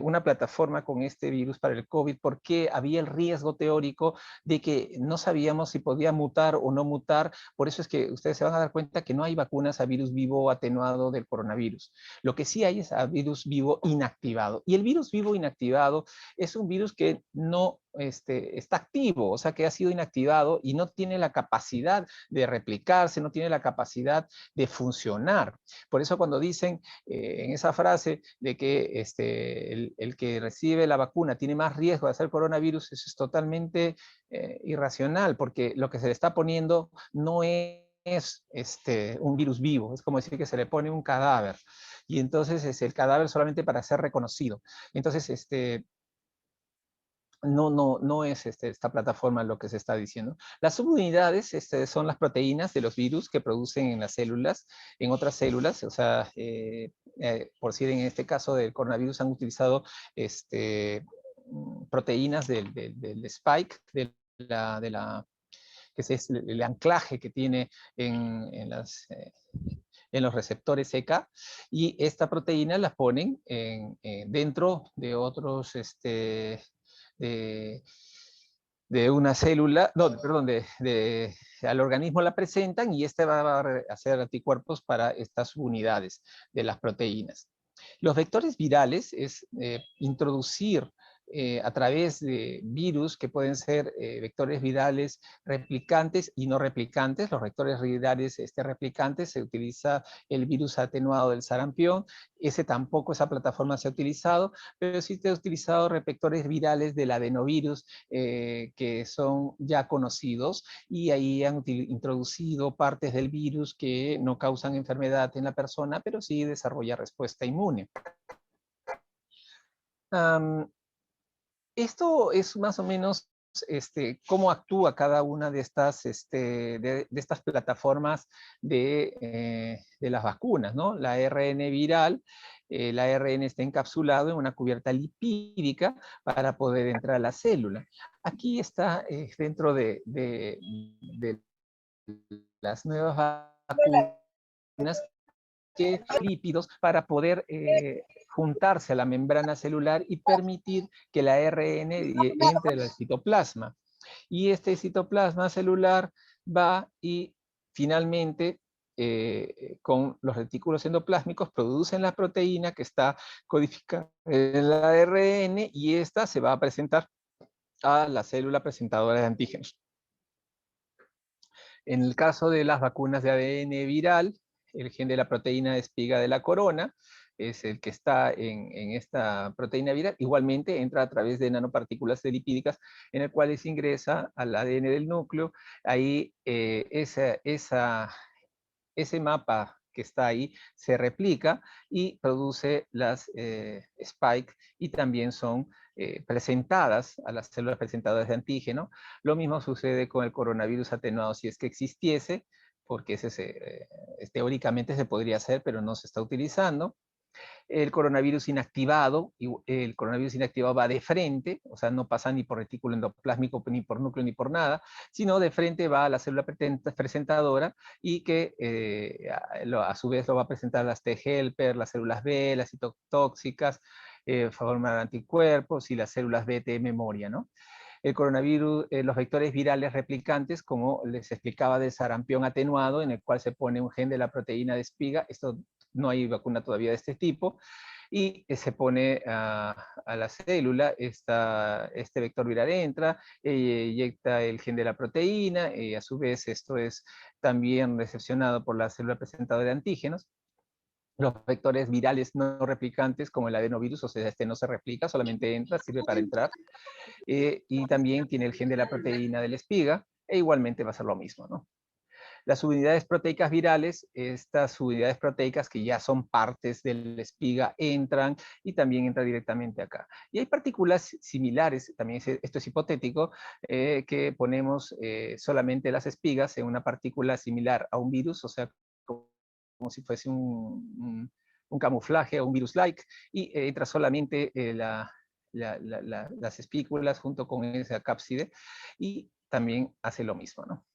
una plataforma con este virus para el COVID porque había el riesgo teórico de que no sabíamos si podía mutar o no mutar. Por eso es que ustedes se van a dar cuenta que no hay vacunas a virus vivo atenuado del coronavirus. Lo que sí hay es a virus vivo inactivado. Y el virus vivo inactivado es un virus que no está activo, o sea que ha sido inactivado y no tiene la capacidad de replicarse, no tiene la capacidad de funcionar. Por eso cuando dicen en esa frase de que el que recibe la vacuna tiene más riesgo de hacer coronavirus, eso es totalmente irracional, porque lo que se le está poniendo no es un virus vivo, es como decir que se le pone un cadáver, y entonces es el cadáver solamente para ser reconocido. Entonces, no es esta plataforma lo que se está diciendo. Las subunidades son las proteínas de los virus que producen en las células, en otras células, o sea, por decir en este caso del coronavirus han utilizado proteínas del spike, que es el anclaje que tiene en los receptores ECA, y esta proteína la ponen dentro de otros de una célula, no, perdón, al organismo la presentan y va a hacer anticuerpos para estas unidades de las proteínas. Los vectores virales es introducir a través de virus que pueden ser vectores virales replicantes y no replicantes. Los vectores virales replicantes se utiliza el virus atenuado del sarampión. Esa plataforma se ha utilizado, pero sí se ha utilizado vectores virales del adenovirus que son ya conocidos, y ahí han introducido partes del virus que no causan enfermedad en la persona, pero sí desarrolla respuesta inmune. Esto es más o menos cómo actúa cada una de estas, de estas plataformas de las vacunas, ¿no? La ARN viral, el ARN está encapsulado en una cubierta lipídica para poder entrar a la célula. Aquí está dentro de las nuevas vacunas que lípidos para poder juntarse a la membrana celular y permitir que la ARN entre al citoplasma. Y este citoplasma celular va y finalmente con los retículos endoplásmicos producen la proteína que está codificada en el ARN y esta se va a presentar a la célula presentadora de antígenos. En el caso de las vacunas de ADN viral, el gen de la proteína de espiga de la corona es el que está en esta proteína viral. Igualmente entra a través de nanopartículas lipídicas en el cual se ingresa al ADN del núcleo. Ahí ese mapa que está ahí se replica y produce las spike y también son presentadas a las células presentadoras de antígeno. Lo mismo sucede con el coronavirus atenuado si es que existiese, porque ese teóricamente se podría hacer, pero no se está utilizando. El coronavirus inactivado va de frente, o sea, no pasa ni por retículo endoplásmico, ni por núcleo, ni por nada, sino de frente va a la célula presentadora y que a su vez lo va a presentar las T-helper, las células B, las citotóxicas, formar anticuerpos y las células B de memoria, ¿no? El coronavirus, los vectores virales replicantes, como les explicaba, del sarampión atenuado, en el cual se pone un gen de la proteína de espiga. Esto no hay vacuna todavía de este tipo. Y se pone a la célula, este vector viral entra, inyecta el gen de la proteína, y a su vez esto es también recepcionado por la célula presentadora de antígenos. Los vectores virales no replicantes, como el adenovirus, o sea, este no se replica, solamente entra, sirve para entrar. Y también tiene el gen de la proteína de la espiga, e igualmente va a ser lo mismo, ¿no? Las subunidades proteicas virales, estas subunidades proteicas que ya son partes de la espiga, entran y también entran directamente acá. Y hay partículas similares, también esto es hipotético, que ponemos solamente las espigas en una partícula similar a un virus, o sea, como si fuese un camuflaje o un virus-like, y entra solamente las espículas junto con esa cápside y también hace lo mismo, ¿no?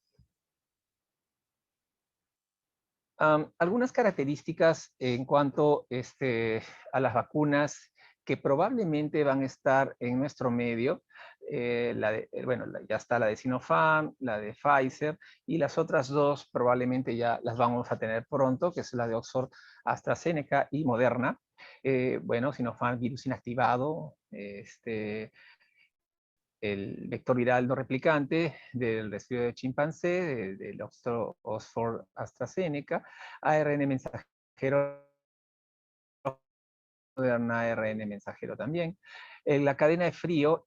Algunas características en cuanto a las vacunas que probablemente van a estar en nuestro medio. Bueno, ya está la de Sinopharm, la de Pfizer, y las otras dos probablemente ya las vamos a tener pronto, que es la de Oxford, AstraZeneca y Moderna. Bueno, Sinopharm, virus inactivado, el vector viral no replicante del resfriado de chimpancé, del Oxford AstraZeneca, ARN mensajero, Moderna ARN mensajero también. La cadena de frío,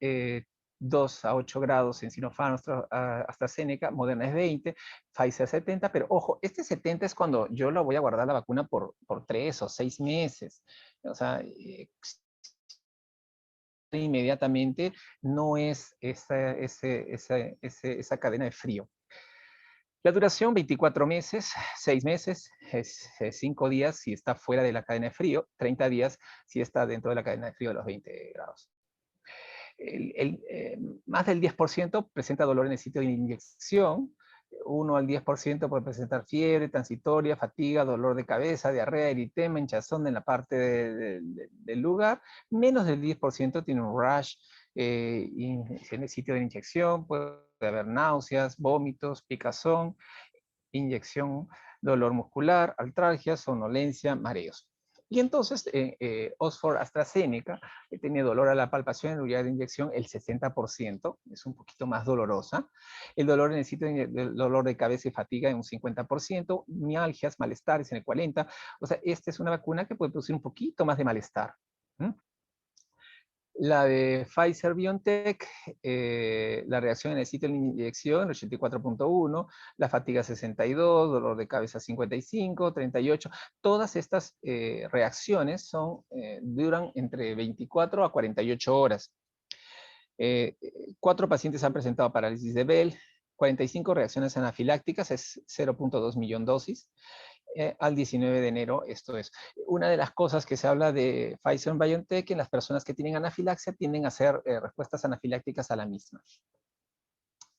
2 a 8 grados en Sinopharm, AstraZeneca, Moderna es 20, Pfizer 70, pero ojo, este 70 es cuando yo lo voy a guardar la vacuna por 3 o 6 meses. O sea, inmediatamente no es esa cadena de frío. La duración, 24 meses, 6 meses, es 5 días si está fuera de la cadena de frío, 30 días si está dentro de la cadena de frío de los 20 grados. Más del 10% presenta dolor en el sitio de inyección, 1 al 10% puede presentar fiebre transitoria, fatiga, dolor de cabeza, diarrea, eritema, hinchazón en la parte del lugar. Menos del 10% tiene un rash en el sitio de inyección, puede haber náuseas, vómitos, picazón, inyección, dolor muscular, artralgia, somnolencia, mareos. Y entonces, Oxford AstraZeneca tenía dolor a la palpación en el lugar de inyección el 60%, es un poquito más dolorosa. El dolor en el sitio de dolor de cabeza y fatiga en un 50%, mialgias, malestares en el 40%. O sea, esta es una vacuna que puede producir un poquito más de malestar. La de Pfizer-BioNTech, la reacción en el sitio de inyección, 84.1, la fatiga 62, dolor de cabeza 55, 38. Todas estas reacciones duran entre 24 a 48 horas. 4 pacientes han presentado parálisis de Bell, 45 reacciones anafilácticas, es 0.2 millón dosis. Al 19 de enero, esto es. Una de las cosas que se habla de Pfizer-BioNTech, en las personas que tienen anafilaxia tienden a hacer respuestas anafilácticas a la misma.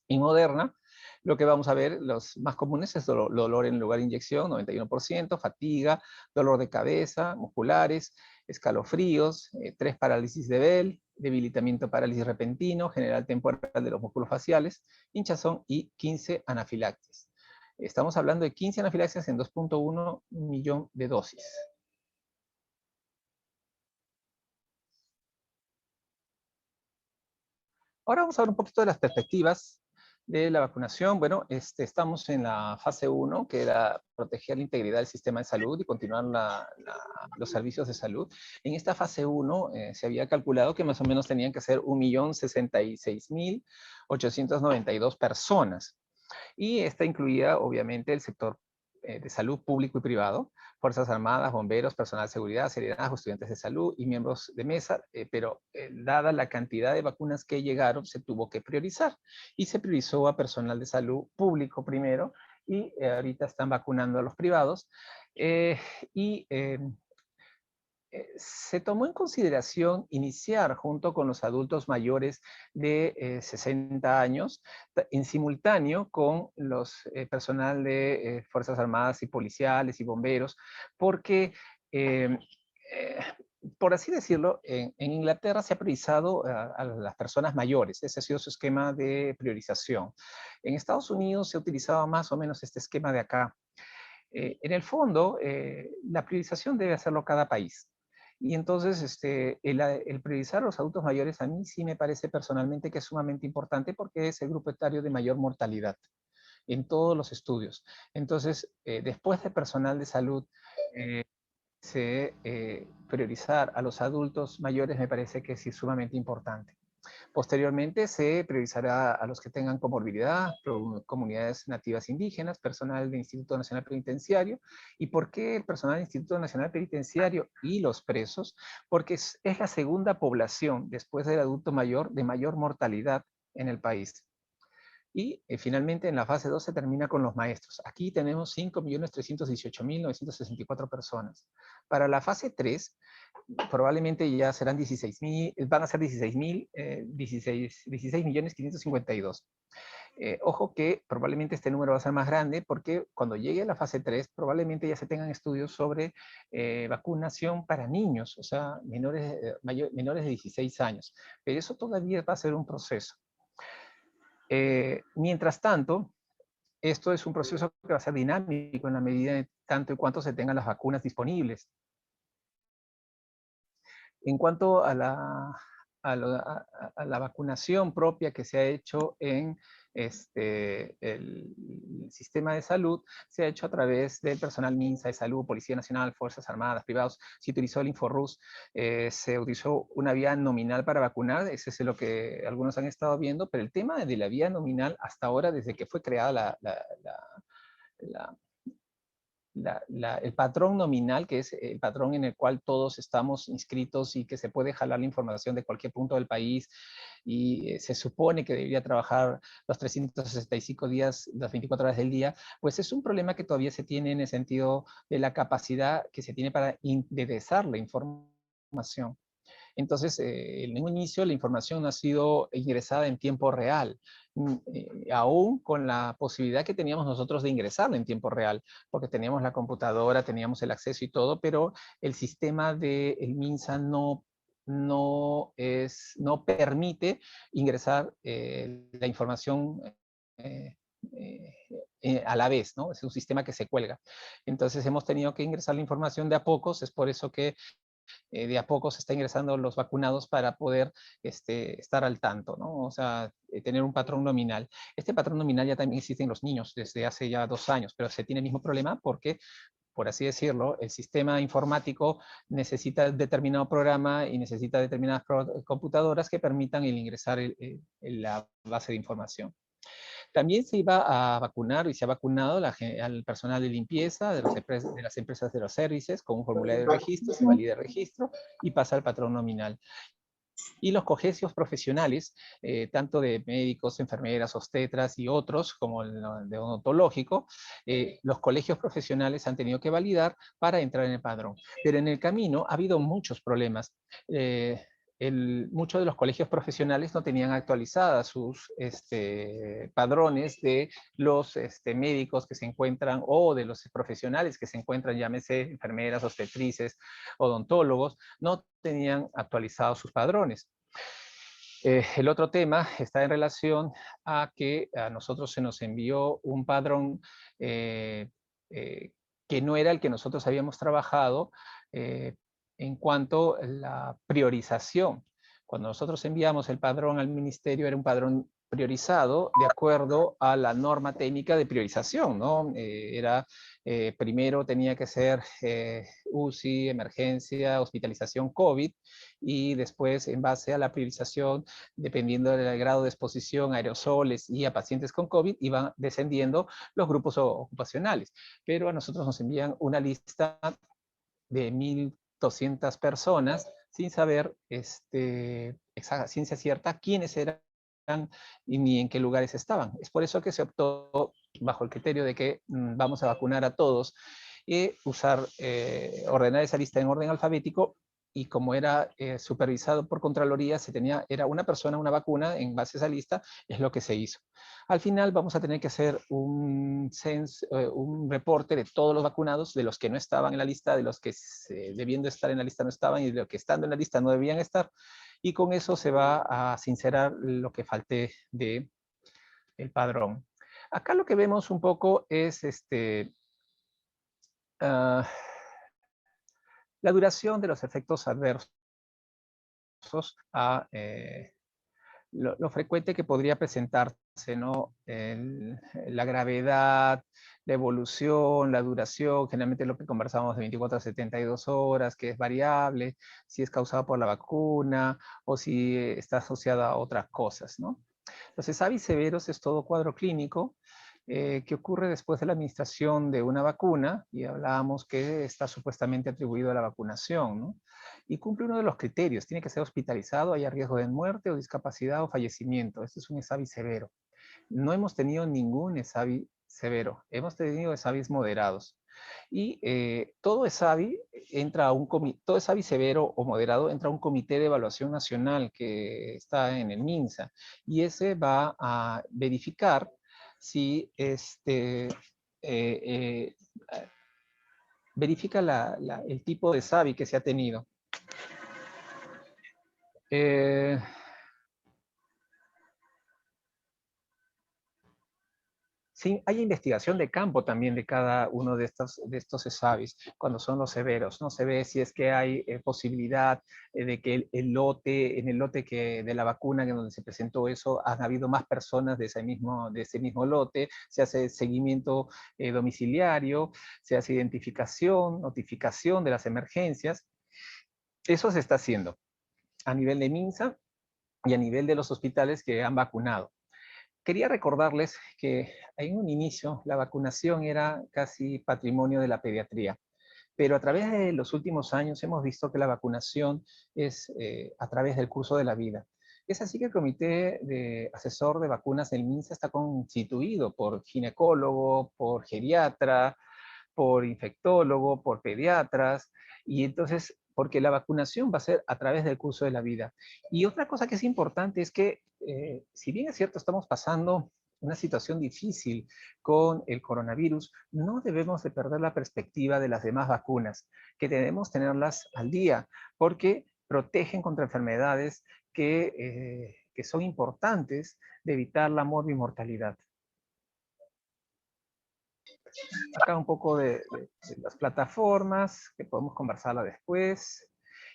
En Moderna, lo que vamos a ver, los más comunes es dolor en lugar de inyección, 91%, fatiga, dolor de cabeza, musculares, escalofríos, 3 parálisis de Bell, debilitamiento parálisis repentino, general temporal de los músculos faciales, hinchazón y 15 anafilaxis. Estamos hablando de 15 anafilaxias en 2.1 millón de dosis. Ahora vamos a ver un poquito de las perspectivas de la vacunación. Bueno, estamos en la fase 1, que era proteger la integridad del sistema de salud y continuar los servicios de salud. En esta fase 1 se había calculado que más o menos tenían que ser 1.066.892 personas. Y esta incluía, obviamente, el sector de salud público y privado, Fuerzas Armadas, bomberos, personal de seguridad, serenazgo, estudiantes de salud y miembros de mesa, pero dada la cantidad de vacunas que llegaron, se tuvo que priorizar. Y se priorizó a personal de salud público primero, y ahorita están vacunando a los privados. Se tomó en consideración iniciar junto con los adultos mayores de 60 años, en simultáneo con los personal de Fuerzas Armadas y policiales y bomberos, porque, por así decirlo, en Inglaterra se ha priorizado a las personas mayores. Ese ha sido su esquema de priorización. En Estados Unidos se ha utilizado más o menos este esquema de acá. En el fondo, la priorización debe hacerlo cada país. Y entonces, el priorizar a los adultos mayores a mí sí me parece personalmente que es sumamente importante, porque es el grupo etario de mayor mortalidad en todos los estudios. Entonces, después de personal de salud, priorizar a los adultos mayores me parece que sí es sumamente importante. Posteriormente se priorizará a los que tengan comorbilidad, comunidades nativas indígenas, personal del Instituto Nacional Penitenciario. ¿Y por qué el personal del Instituto Nacional Penitenciario y los presos? Porque es la segunda población, después del adulto mayor, de mayor mortalidad en el país. Y finalmente en la fase 2 se termina con los maestros. Aquí tenemos 5.318.964 personas. Para la fase 3, probablemente ya serán 16.000, van a ser 16.552. Ojo que probablemente este número va a ser más grande, porque cuando llegue a la fase 3 probablemente ya se tengan estudios sobre vacunación para niños, o sea, menores de 16 años. Pero eso todavía va a ser un proceso. Mientras tanto, esto es un proceso que va a ser dinámico en la medida de tanto y cuanto se tengan las vacunas disponibles. En cuanto a la vacunación propia que se ha hecho en el sistema de salud, se ha hecho a través del personal MINSA de salud, Policía Nacional, Fuerzas Armadas, privados. Se utilizó el InfoRUS, se utilizó una vía nominal para vacunar. Ese es lo que algunos han estado viendo, pero el tema de la vía nominal hasta ahora, desde que fue creada el patrón nominal, que es el patrón en el cual todos estamos inscritos y que se puede jalar la información de cualquier punto del país, y se supone que debería trabajar los 365 días, las 24 horas del día, pues es un problema que todavía se tiene en el sentido de la capacidad que se tiene para ingresar la información. Entonces, en un inicio la información no ha sido ingresada en tiempo real, aún con la posibilidad que teníamos nosotros de ingresarla en tiempo real, porque teníamos la computadora, teníamos el acceso y todo, pero el sistema del MINSA no permite ingresar la información a la vez, ¿no? Es un sistema que se cuelga. Entonces hemos tenido que ingresar la información de a pocos. Es por eso que de a poco se está ingresando los vacunados para poder estar al tanto, ¿no? O sea, tener un patrón nominal. Este patrón nominal ya también existe en los niños desde hace ya 2 años, pero se tiene el mismo problema porque, por así decirlo, el sistema informático necesita determinado programa y necesita determinadas computadoras que permitan el ingresar la base de información. También se iba a vacunar y se ha vacunado al personal de limpieza de las empresas de los servicios con un formulario de registro, se valida el registro y pasa al patrón nominal. Y los colegios profesionales, tanto de médicos, enfermeras, obstetras y otros, como el de odontológico, los colegios profesionales han tenido que validar para entrar en el padrón. Pero en el camino ha habido muchos problemas. Muchos de los colegios profesionales no tenían actualizadas sus padrones de los médicos que se encuentran o de los profesionales que se encuentran, llámese enfermeras, obstetrices, odontólogos, no tenían actualizados sus padrones. El otro tema está en relación a que a nosotros se nos envió un padrón que no era el que nosotros habíamos trabajado en cuanto a la priorización. Cuando nosotros enviamos el padrón al ministerio, era un padrón priorizado de acuerdo a la norma técnica de priorización, ¿no? Primero tenía que ser UCI, emergencia, hospitalización COVID, y después, en base a la priorización, dependiendo del grado de exposición a aerosoles y a pacientes con COVID, iban descendiendo los grupos ocupacionales. Pero a nosotros nos envían una lista de 1.200 personas sin saber ciencia cierta quiénes eran y ni en qué lugares estaban. Es por eso que se optó bajo el criterio de que vamos a vacunar a todos y ordenar esa lista en orden alfabético, y como era supervisado por Contraloría, era una persona, una vacuna, en base a esa lista, es lo que se hizo. Al final vamos a tener que hacer un reporte de todos los vacunados, de los que no estaban en la lista, de los que debiendo estar en la lista no estaban, y de los que estando en la lista no debían estar, y con eso se va a sincerar lo que falte del padrón. Acá lo que vemos un poco es la duración de los efectos adversos a lo frecuente que podría presentarse, ¿no? La gravedad, la evolución, la duración, generalmente lo que conversamos de 24 a 72 horas, que es variable, si es causado por la vacuna o si está asociada a otras cosas, ¿no? Los ESAVI severos es todo cuadro clínico que ocurre después de la administración de una vacuna, y hablábamos que está supuestamente atribuido a la vacunación, ¿no? Y cumple uno de los criterios: tiene que ser hospitalizado, haya riesgo de muerte o discapacidad o fallecimiento. Este es un ESAVI severo. No hemos tenido ningún ESAVI severo, hemos tenido ESAVIs moderados. Y todo ESAVI todo ESAVI severo o moderado entra a un comité de evaluación nacional que está en el MINSA, y ese va a verificar si verifica el tipo de ESAVI que se ha tenido. Sí, hay investigación de campo también de cada uno de estos ESAVIs, cuando son los severos, ¿no? Se ve si es que hay posibilidad de que en el lote de la vacuna en donde se presentó eso, han habido más personas de ese mismo lote, se hace seguimiento domiciliario, se hace identificación, notificación de las emergencias. Eso se está haciendo a nivel de MINSA y a nivel de los hospitales que han vacunado. Quería recordarles que en un inicio la vacunación era casi patrimonio de la pediatría, pero a través de los últimos años hemos visto que la vacunación es a través del curso de la vida. Es así que el Comité de Asesor de Vacunas del MINSA está constituido por ginecólogo, por geriatra, por infectólogo, por pediatras, y entonces, porque la vacunación va a ser a través del curso de la vida. Y otra cosa que es importante es que, si bien es cierto, estamos pasando una situación difícil con el coronavirus, no debemos de perder la perspectiva de las demás vacunas, que debemos tenerlas al día, porque protegen contra enfermedades que son importantes de evitar la morbimortalidad. Acá un poco de las plataformas, que podemos conversarla después.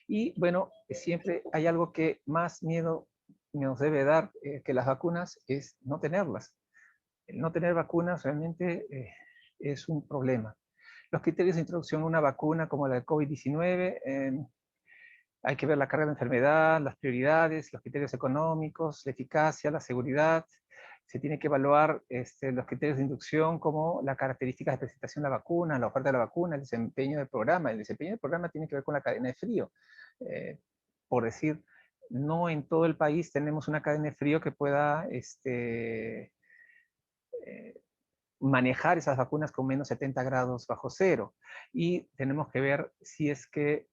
Y bueno, siempre hay algo que más miedo nos debe dar que las vacunas, es no tenerlas. El no tener vacunas realmente es un problema. Los criterios de introducción a una vacuna como la de COVID-19, hay que ver la carga de enfermedad, las prioridades, los criterios económicos, la eficacia, la seguridad. Se tiene que evaluar los criterios de inducción, como las características de presentación de la vacuna, la oferta de la vacuna, el desempeño del programa. El desempeño del programa tiene que ver con la cadena de frío. Por decir, no en todo el país tenemos una cadena de frío que pueda manejar esas vacunas con menos 70 grados bajo cero. Y tenemos que ver si es que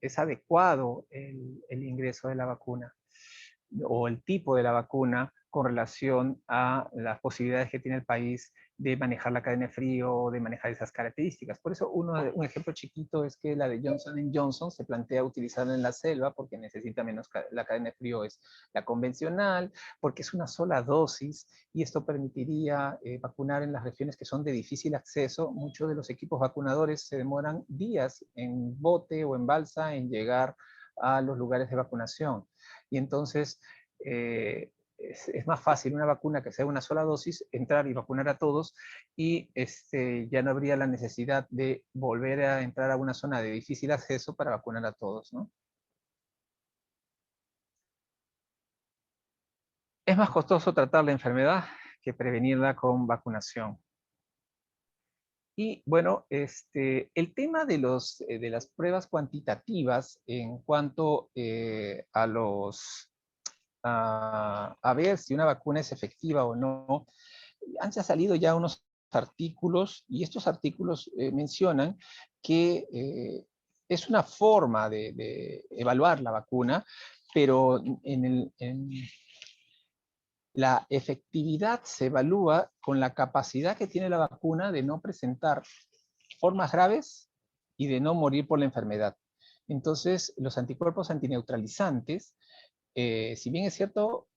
es adecuado el ingreso de la vacuna o el tipo de la vacuna con relación a las posibilidades que tiene el país de manejar la cadena de frío o de manejar esas características. Por eso un ejemplo chiquito es que la de Johnson Johnson se plantea utilizarla en la selva porque necesita menos, la cadena de frío es la convencional, porque es una sola dosis y esto permitiría vacunar en las regiones que son de difícil acceso. Muchos de los equipos vacunadores se demoran días en bote o en balsa en llegar a los lugares de vacunación. Y entonces es más fácil una vacuna que sea una sola dosis, entrar y vacunar a todos y ya no habría la necesidad de volver a entrar a una zona de difícil acceso para vacunar a todos, ¿no? Es más costoso tratar la enfermedad que prevenirla con vacunación. Y bueno, el tema de las pruebas cuantitativas en cuanto a ver si una vacuna es efectiva o no, han salido ya unos artículos y estos artículos mencionan que es una forma de evaluar la vacuna, pero la efectividad se evalúa con la capacidad que tiene la vacuna de no presentar formas graves y de no morir por la enfermedad. Entonces, los anticuerpos antineutralizantes, si bien es cierto,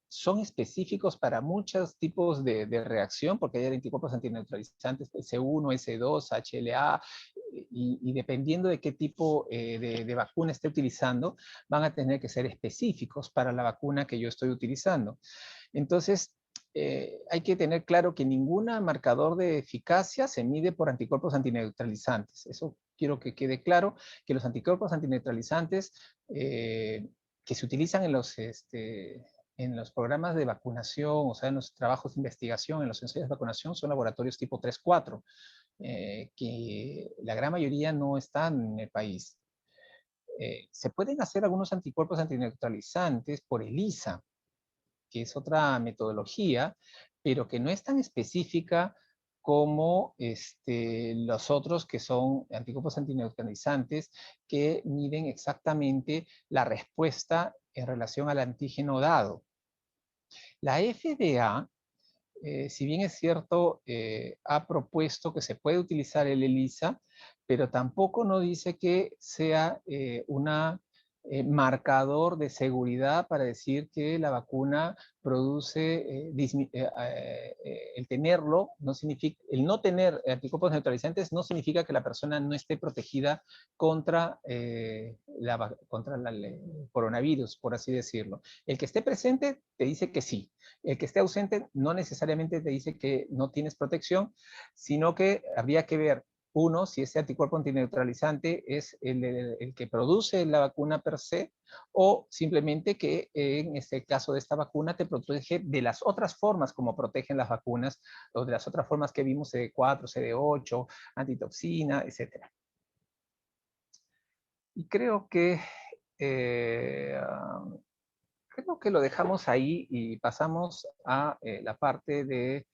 son específicos para muchos tipos de reacción, porque hay anticuerpos antineutralizantes S1, S2, HLA, y dependiendo de qué tipo de vacuna esté utilizando, van a tener que ser específicos para la vacuna que yo estoy utilizando. Entonces, hay que tener claro que ningún marcador de eficacia se mide por anticuerpos antineutralizantes. Eso quiero que quede claro, que los anticuerpos antineutralizantes que se utilizan en los programas de vacunación, o sea, en los trabajos de investigación, en los ensayos de vacunación, son laboratorios tipo 3-4, que la gran mayoría no están en el país. Se pueden hacer algunos anticuerpos antineutralizantes por ELISA, que es otra metodología, pero que no es tan específica como los otros que son anticuerpos antineutralizantes que miden exactamente la respuesta en relación al antígeno dado. La FDA, si bien es cierto, ha propuesto que se puede utilizar el ELISA, pero tampoco no dice que sea una marcador de seguridad para decir que la vacuna produce, el tenerlo, no significa, el no tener anticuerpos neutralizantes no significa que la persona no esté protegida contra, contra el coronavirus, por así decirlo. El que esté presente te dice que sí. El que esté ausente no necesariamente te dice que no tienes protección, sino que habría que ver, uno, si ese anticuerpo antineutralizante es el que produce la vacuna per se, o simplemente que en este caso de esta vacuna te protege de las otras formas como protegen las vacunas, o de las otras formas que vimos, CD4, CD8, antitoxina, etc. Y creo que lo dejamos ahí y pasamos a la parte de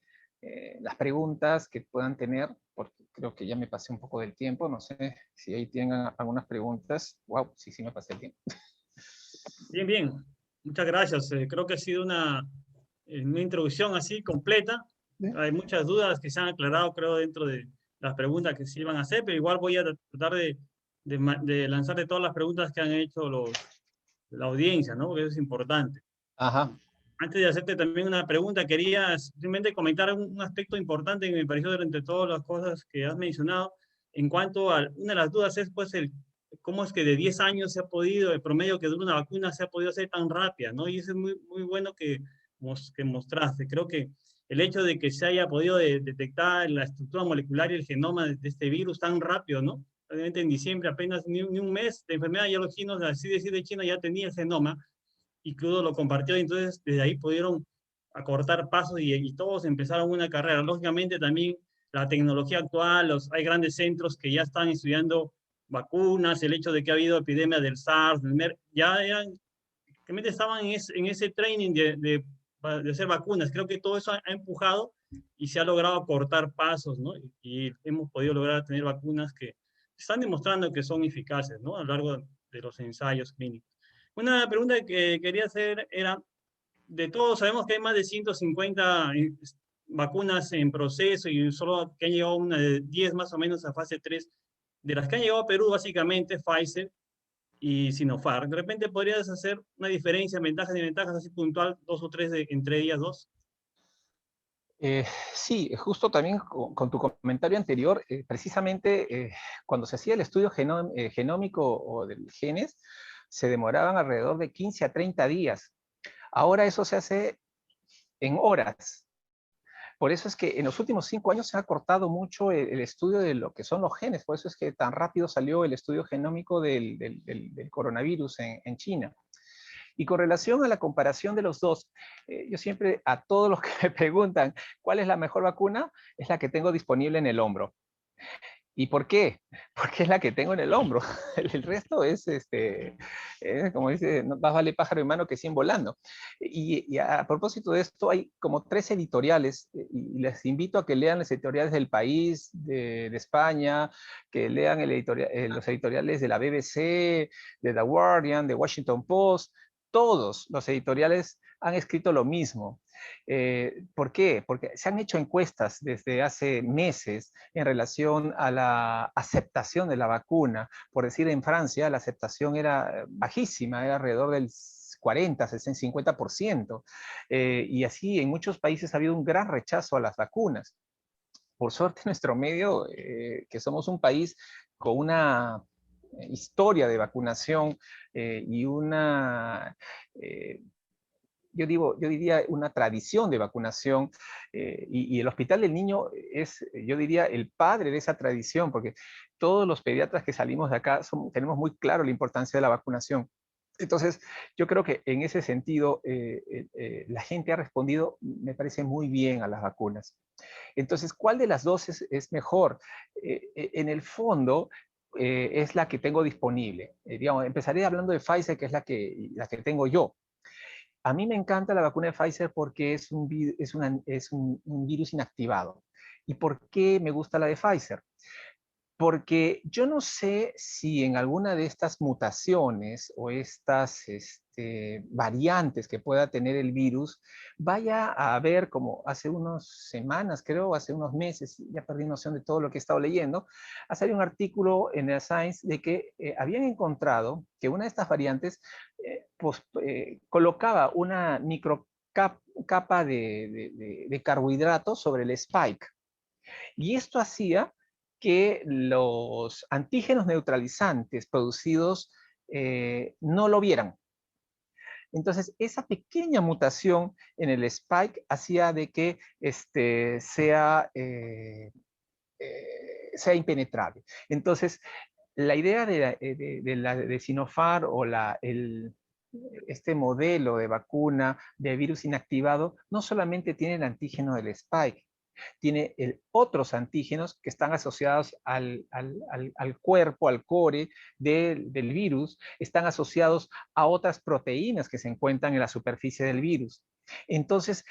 las preguntas que puedan tener, porque creo que ya me pasé un poco del tiempo. No sé si ahí tienen algunas preguntas. Wow, sí me pasé el tiempo. Bien, bien. Muchas gracias. Creo que ha sido una introducción así completa. Hay muchas dudas que se han aclarado, creo, dentro de las preguntas que se iban a hacer, pero igual voy a tratar de lanzarle todas las preguntas que han hecho la audiencia, ¿no? Porque eso es importante. Ajá. Antes de hacerte también una pregunta, quería simplemente comentar un aspecto importante que me pareció entre todas las cosas que has mencionado. En cuanto a una de las dudas es, pues, cómo es que de 10 años se ha podido, el promedio que dura una vacuna se ha podido hacer tan rápida, ¿no? Y eso es muy, muy bueno que mostraste. Creo que el hecho de que se haya podido detectar la estructura molecular y el genoma de este virus tan rápido, ¿no? Obviamente en diciembre, apenas ni un mes de enfermedad, ya los chinos, así de China, ya tenía el genoma, y Cludo lo compartió, y entonces desde ahí pudieron acortar pasos y todos empezaron una carrera. Lógicamente también la tecnología actual, hay grandes centros que ya están estudiando vacunas, el hecho de que ha habido epidemias del SARS, del MERS, ya eran, realmente estaban en ese training de hacer vacunas. Creo que todo eso ha empujado y se ha logrado cortar pasos, ¿no? Y hemos podido lograr tener vacunas que están demostrando que son eficaces, ¿no? A lo largo de los ensayos clínicos. Una pregunta que quería hacer era, de todos sabemos que hay más de 150 vacunas en proceso y solo que han llegado una de 10 más o menos a fase 3. De las que han llegado a Perú, básicamente Pfizer y Sinopharm. De repente podrías hacer una diferencia, ventajas y desventajas así puntual, 2 o 3 entre ellas dos. Sí, justo también con tu comentario anterior, precisamente cuando se hacía el estudio genómico o de genes, se demoraban alrededor de 15 a 30 días. Ahora eso se hace en horas. Por eso es que en los últimos 5 años se ha cortado mucho el estudio de lo que son los genes. Por eso es que tan rápido salió el estudio genómico del coronavirus en China. Y con relación a la comparación de los dos, yo siempre a todos los que me preguntan cuál es la mejor vacuna, es la que tengo disponible en el hombro. ¿Y por qué? Porque es la que tengo en el hombro. El resto es, como dice, no más vale pájaro en mano que 100 volando. Y a propósito de esto, hay como 3 editoriales, y les invito a que lean las editoriales del País, de España, que lean los editoriales de la BBC, de The Guardian, de Washington Post. Todos los editoriales han escrito lo mismo. ¿Por qué? Porque se han hecho encuestas desde hace meses en relación a la aceptación de la vacuna. Por decir, en Francia la aceptación era bajísima, era alrededor del 40, 60, 50%. Y así en muchos países ha habido un gran rechazo a las vacunas. Por suerte, nuestro medio, que somos un país con una historia de vacunación y una... yo diría una tradición de vacunación, y el Hospital del Niño es, yo diría, el padre de esa tradición, porque todos los pediatras que salimos de acá tenemos muy claro la importancia de la vacunación. Entonces, yo creo que en ese sentido, la gente ha respondido, me parece, muy bien a las vacunas. Entonces, ¿cuál de las dos es mejor? En el fondo, es la que tengo disponible. Digamos, empezaré hablando de Pfizer, que es la que tengo yo. A mí me encanta la vacuna de Pfizer porque es un virus inactivado. ¿Y por qué me gusta la de Pfizer? Porque yo no sé si en alguna de estas mutaciones o estas variantes que pueda tener el virus, vaya a haber, como hace unas semanas, creo, hace unos meses, ya perdí noción de todo lo que he estado leyendo, ha salido un artículo en el Science de que habían encontrado que una de estas variantes colocaba una microcapa de carbohidratos sobre el spike. Y esto hacía que los antígenos neutralizantes producidos no lo vieran. Entonces, esa pequeña mutación en el spike hacía de que sea impenetrable. Entonces, la idea de Sinopharm o este modelo de vacuna de virus inactivado no solamente tiene el antígeno del spike, tiene otros antígenos que están asociados al cuerpo, al core del virus, están asociados a otras proteínas que se encuentran en la superficie del virus. Entonces,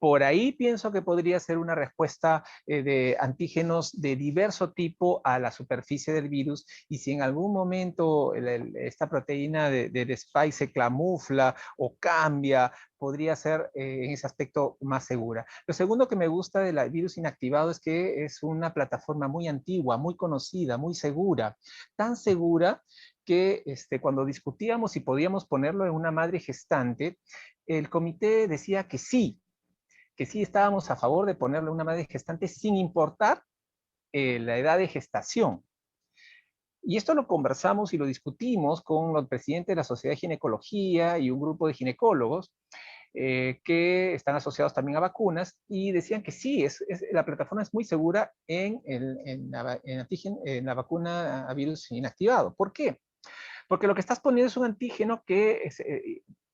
por ahí pienso que podría ser una respuesta de antígenos de diverso tipo a la superficie del virus, y si en algún momento esta proteína del spike se camufla o cambia, podría ser en ese aspecto más segura. Lo segundo que me gusta del virus inactivado es que es una plataforma muy antigua, muy conocida, muy segura, tan segura que cuando discutíamos si podíamos ponerlo en una madre gestante, el comité decía que sí estábamos a favor de ponerle una madre gestante sin importar la edad de gestación. Y esto lo conversamos y lo discutimos con el presidente de la Sociedad de Ginecología y un grupo de ginecólogos que están asociados también a vacunas, y decían que sí, la plataforma es muy segura en la vacuna a virus inactivado. ¿Por qué? Porque lo que estás poniendo es un antígeno que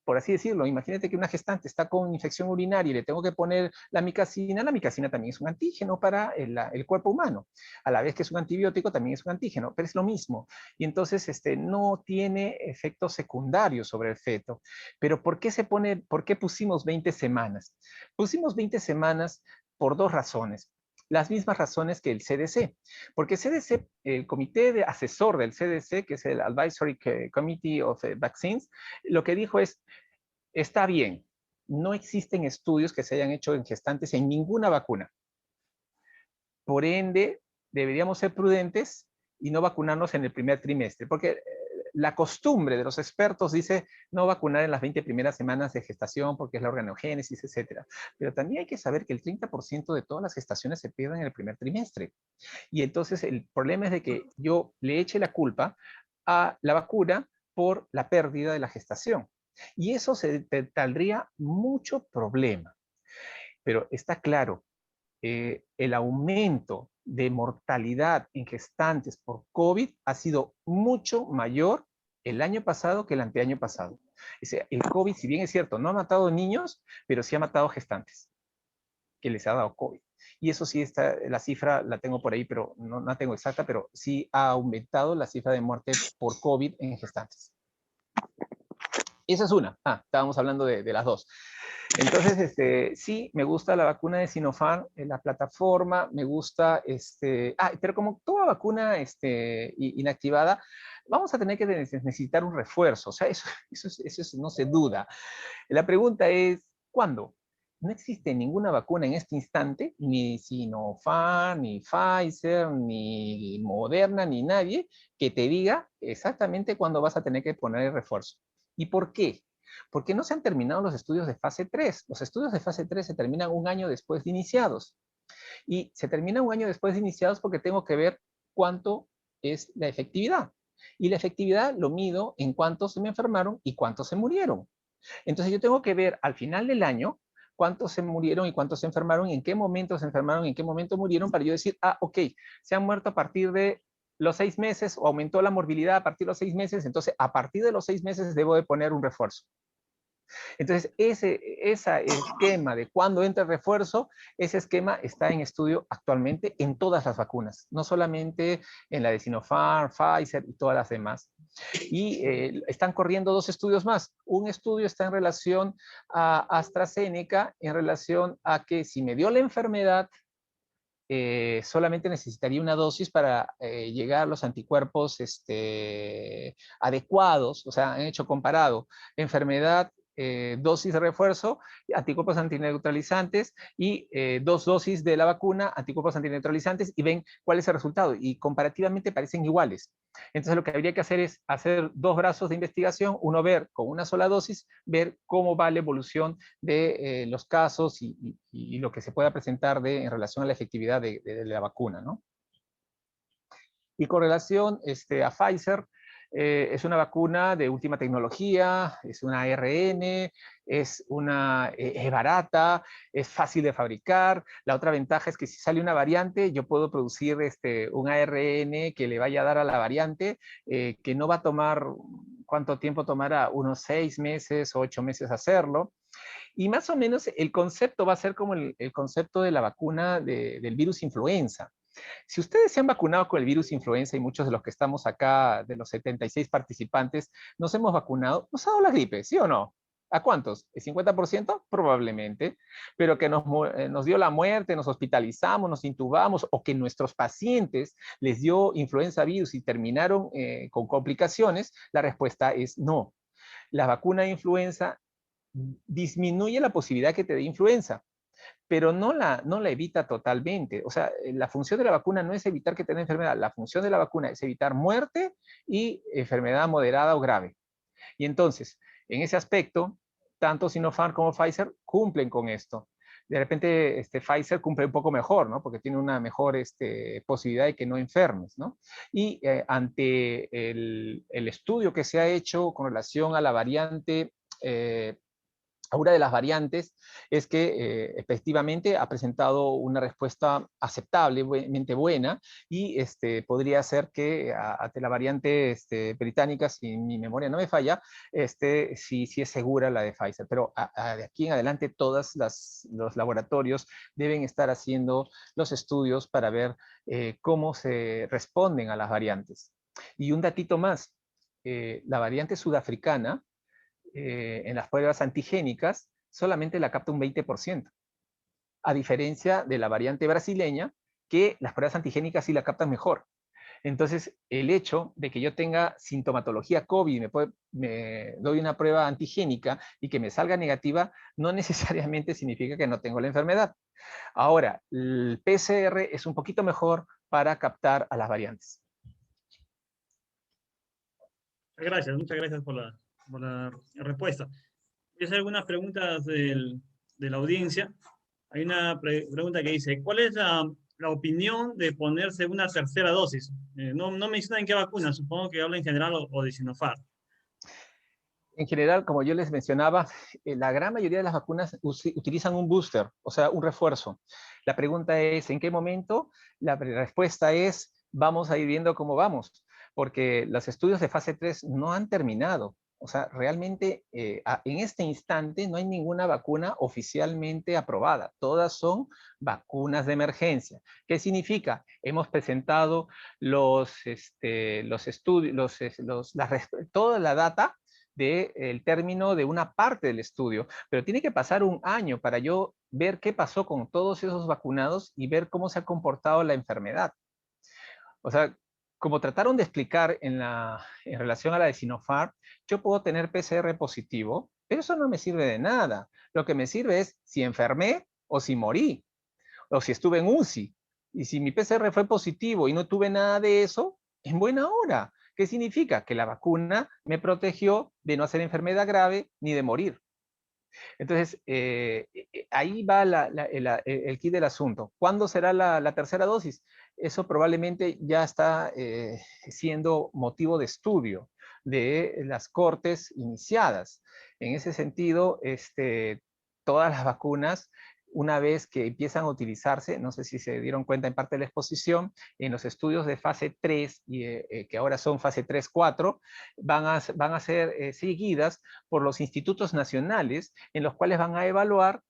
por así decirlo, imagínate que una gestante está con infección urinaria y le tengo que poner la micacina también es un antígeno para el cuerpo humano. A la vez que es un antibiótico, también es un antígeno, pero es lo mismo. Y entonces no tiene efectos secundarios sobre el feto. Pero ¿por qué pusimos 20 semanas? Pusimos 20 semanas por dos razones. Las mismas razones que el CDC, porque CDC, el comité asesor del CDC, que es el Advisory Committee of Vaccines, lo que dijo es, está bien, no existen estudios que se hayan hecho en gestantes en ninguna vacuna. Por ende, deberíamos ser prudentes y no vacunarnos en el primer trimestre, porque la costumbre de los expertos dice no vacunar en las 20 primeras semanas de gestación porque es la organogénesis, etcétera. Pero también hay que saber que el 30% de todas las gestaciones se pierden en el primer trimestre. Y entonces el problema es de que yo le eche la culpa a la vacuna por la pérdida de la gestación. Y eso se tendría mucho problema. Pero está claro, el aumento de mortalidad en gestantes por COVID ha sido mucho mayor el año pasado que el anteaño pasado. O sea, el COVID, si bien es cierto, no ha matado niños, pero sí ha matado gestantes que les ha dado COVID. Y eso sí está, la cifra la tengo por ahí, pero no la tengo exacta, pero sí ha aumentado la cifra de muerte por COVID en gestantes. Esa es una. Estábamos hablando de las dos. Entonces, sí, me gusta la vacuna de Sinopharm, la plataforma, me gusta, pero como toda vacuna inactivada, vamos a tener que necesitar un refuerzo, o sea, eso no se duda. La pregunta es, ¿cuándo? No existe ninguna vacuna en este instante, ni Sinopharm, ni Pfizer, ni Moderna, ni nadie, que te diga exactamente cuándo vas a tener que poner el refuerzo. ¿Y por qué? Porque no se han terminado los estudios de fase 3. Los estudios de fase 3 se terminan un año después de iniciados. Y se termina un año después de iniciados porque tengo que ver cuánto es la efectividad. Y la efectividad lo mido en cuántos se me enfermaron y cuántos se murieron. Entonces yo tengo que ver al final del año cuántos se murieron y cuántos se enfermaron, y en qué momento se enfermaron y en qué momento murieron, para yo decir, ok, se han muerto a partir de los 6 meses o aumentó la morbilidad a partir de los 6 meses, entonces a partir de los 6 meses debo de poner un refuerzo. Entonces, ese esquema de cuándo entra el refuerzo, ese esquema está en estudio actualmente en todas las vacunas, no solamente en la de Sinopharm, Pfizer y todas las demás. Y están corriendo dos estudios más. Un estudio está en relación a AstraZeneca, en relación a que si me dio la enfermedad, solamente necesitaría una dosis para llegar a los anticuerpos adecuados, o sea, han hecho comparado enfermedad, dosis de refuerzo, anticuerpos antineutralizantes y 2 dosis de la vacuna, anticuerpos antineutralizantes, y ven cuál es el resultado. Y comparativamente parecen iguales. Entonces lo que habría que hacer es hacer 2 brazos de investigación, uno ver con una sola dosis, ver cómo va la evolución de los casos y lo que se pueda presentar en relación a la efectividad de la vacuna, ¿no? Y con relación a Pfizer, es una vacuna de última tecnología, es una ARN, es barata, es fácil de fabricar. La otra ventaja es que si sale una variante, yo puedo producir un ARN que le vaya a dar a la variante, que no va a tomar, ¿cuánto tiempo tomará? Unos 6 meses o 8 meses hacerlo. Y más o menos el concepto va a ser como el concepto de la vacuna del virus influenza. Si ustedes se han vacunado con el virus influenza, y muchos de los que estamos acá, de los 76 participantes, nos hemos vacunado, nos ha dado la gripe, ¿sí o no? ¿A cuántos? ¿El 50%? Probablemente. Pero que nos dio la muerte, nos hospitalizamos, nos intubamos, o que nuestros pacientes les dio influenza virus y terminaron con complicaciones, la respuesta es no. La vacuna de influenza disminuye la posibilidad que te dé influenza, pero no la evita totalmente. O sea, la función de la vacuna no es evitar que tenga enfermedad, la función de la vacuna es evitar muerte y enfermedad moderada o grave. Y entonces, en ese aspecto, tanto Sinopharm como Pfizer cumplen con esto. De repente, Pfizer cumple un poco mejor, ¿no? Porque tiene una mejor posibilidad de que no enfermes, ¿no? Y ante el estudio que se ha hecho con relación a la variante Una de las variantes es que efectivamente ha presentado una respuesta aceptablemente buena y podría ser que ante la variante británica, si mi memoria no me falla, sí es segura la de Pfizer. Pero de aquí en adelante todos los laboratorios deben estar haciendo los estudios para ver cómo se responden a las variantes. Y un datito más, la variante sudafricana, en las pruebas antigénicas, solamente la capta un 20%, a diferencia de la variante brasileña, que las pruebas antigénicas sí la captan mejor. Entonces, el hecho de que yo tenga sintomatología COVID, me doy una prueba antigénica y que me salga negativa, no necesariamente significa que no tengo la enfermedad. Ahora, el PCR es un poquito mejor para captar a las variantes. Muchas gracias por la respuesta. Voy a hacer algunas preguntas de la audiencia. Hay una pregunta que dice, ¿cuál es la opinión de ponerse una tercera dosis? No menciona en qué vacuna, supongo que habla en general o de Sinopharm. En general, como yo les mencionaba, la gran mayoría de las vacunas utilizan un booster, o sea, un refuerzo. La pregunta es, ¿en qué momento? La respuesta es, vamos a ir viendo cómo vamos, porque los estudios de fase 3 no han terminado. O sea, realmente en este instante no hay ninguna vacuna oficialmente aprobada. Todas son vacunas de emergencia. ¿Qué significa? Hemos presentado los estudios, toda la data del término de una parte del estudio, pero tiene que pasar un año para yo ver qué pasó con todos esos vacunados y ver cómo se ha comportado la enfermedad. O sea, como trataron de explicar en relación a la de Sinopharm, yo puedo tener PCR positivo, pero eso no me sirve de nada. Lo que me sirve es si enfermé o si morí, o si estuve en UCI. Y si mi PCR fue positivo y no tuve nada de eso, en buena hora. ¿Qué significa? Que la vacuna me protegió de no hacer enfermedad grave ni de morir. Entonces, ahí va el kit del asunto. ¿Cuándo será la tercera dosis? Eso probablemente ya está siendo motivo de estudio de las cortes iniciadas. En ese sentido, todas las vacunas, una vez que empiezan a utilizarse, no sé si se dieron cuenta en parte de la exposición, en los estudios de fase 3, que ahora son fase 3, 4, van a ser seguidas por los institutos nacionales en los cuales van a evaluar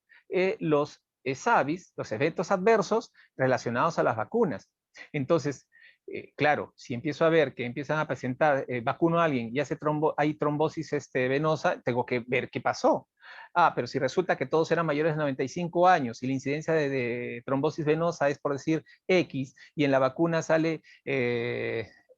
los SAVIs, los eventos adversos relacionados a las vacunas. Entonces, claro, si empiezo a ver que empiezan a presentar, vacuno a alguien y hay trombosis venosa, tengo que ver qué pasó. Pero si resulta que todos eran mayores de 95 años y la incidencia de trombosis venosa es, por decir, X, y en la vacuna sale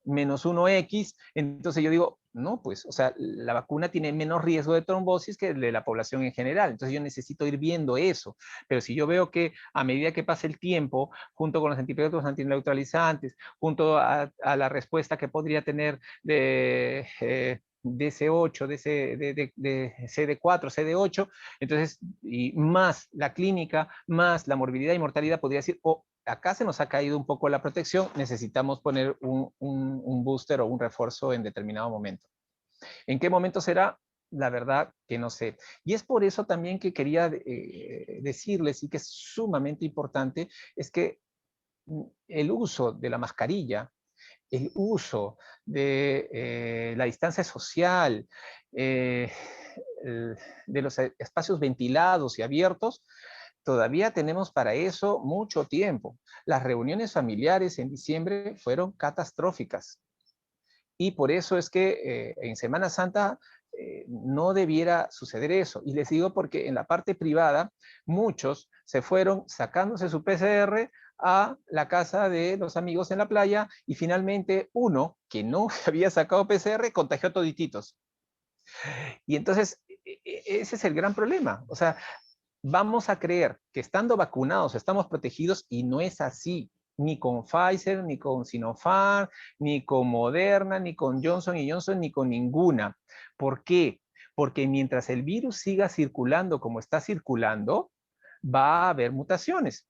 menos 1X, entonces yo digo, no, pues, o sea, la vacuna tiene menos riesgo de trombosis que de la población en general, entonces yo necesito ir viendo eso, pero si yo veo que a medida que pasa el tiempo, junto con los antibióticos antineutralizantes, junto a la respuesta que podría tener de DC8, de CD4, CD8, entonces, y más la clínica, más la morbilidad y mortalidad, podría decir, acá se nos ha caído un poco la protección, necesitamos poner un booster o un refuerzo en determinado momento. ¿En qué momento será? La verdad que no sé. Y es por eso también que quería decirles, y que es sumamente importante, es que el uso de la mascarilla, el uso de la distancia social, de los espacios ventilados y abiertos, todavía tenemos para eso mucho tiempo. Las reuniones familiares en diciembre fueron catastróficas. Y por eso es que en Semana Santa no debiera suceder eso. Y les digo porque en la parte privada, muchos se fueron sacándose su PCR a la casa de los amigos en la playa y finalmente uno que no había sacado PCR contagió a todititos. Y entonces ese es el gran problema. O sea, vamos a creer que estando vacunados estamos protegidos y no es así. Ni con Pfizer, ni con Sinopharm, ni con Moderna, ni con Johnson & Johnson, ni con ninguna. ¿Por qué? Porque mientras el virus siga circulando como está circulando, va a haber mutaciones.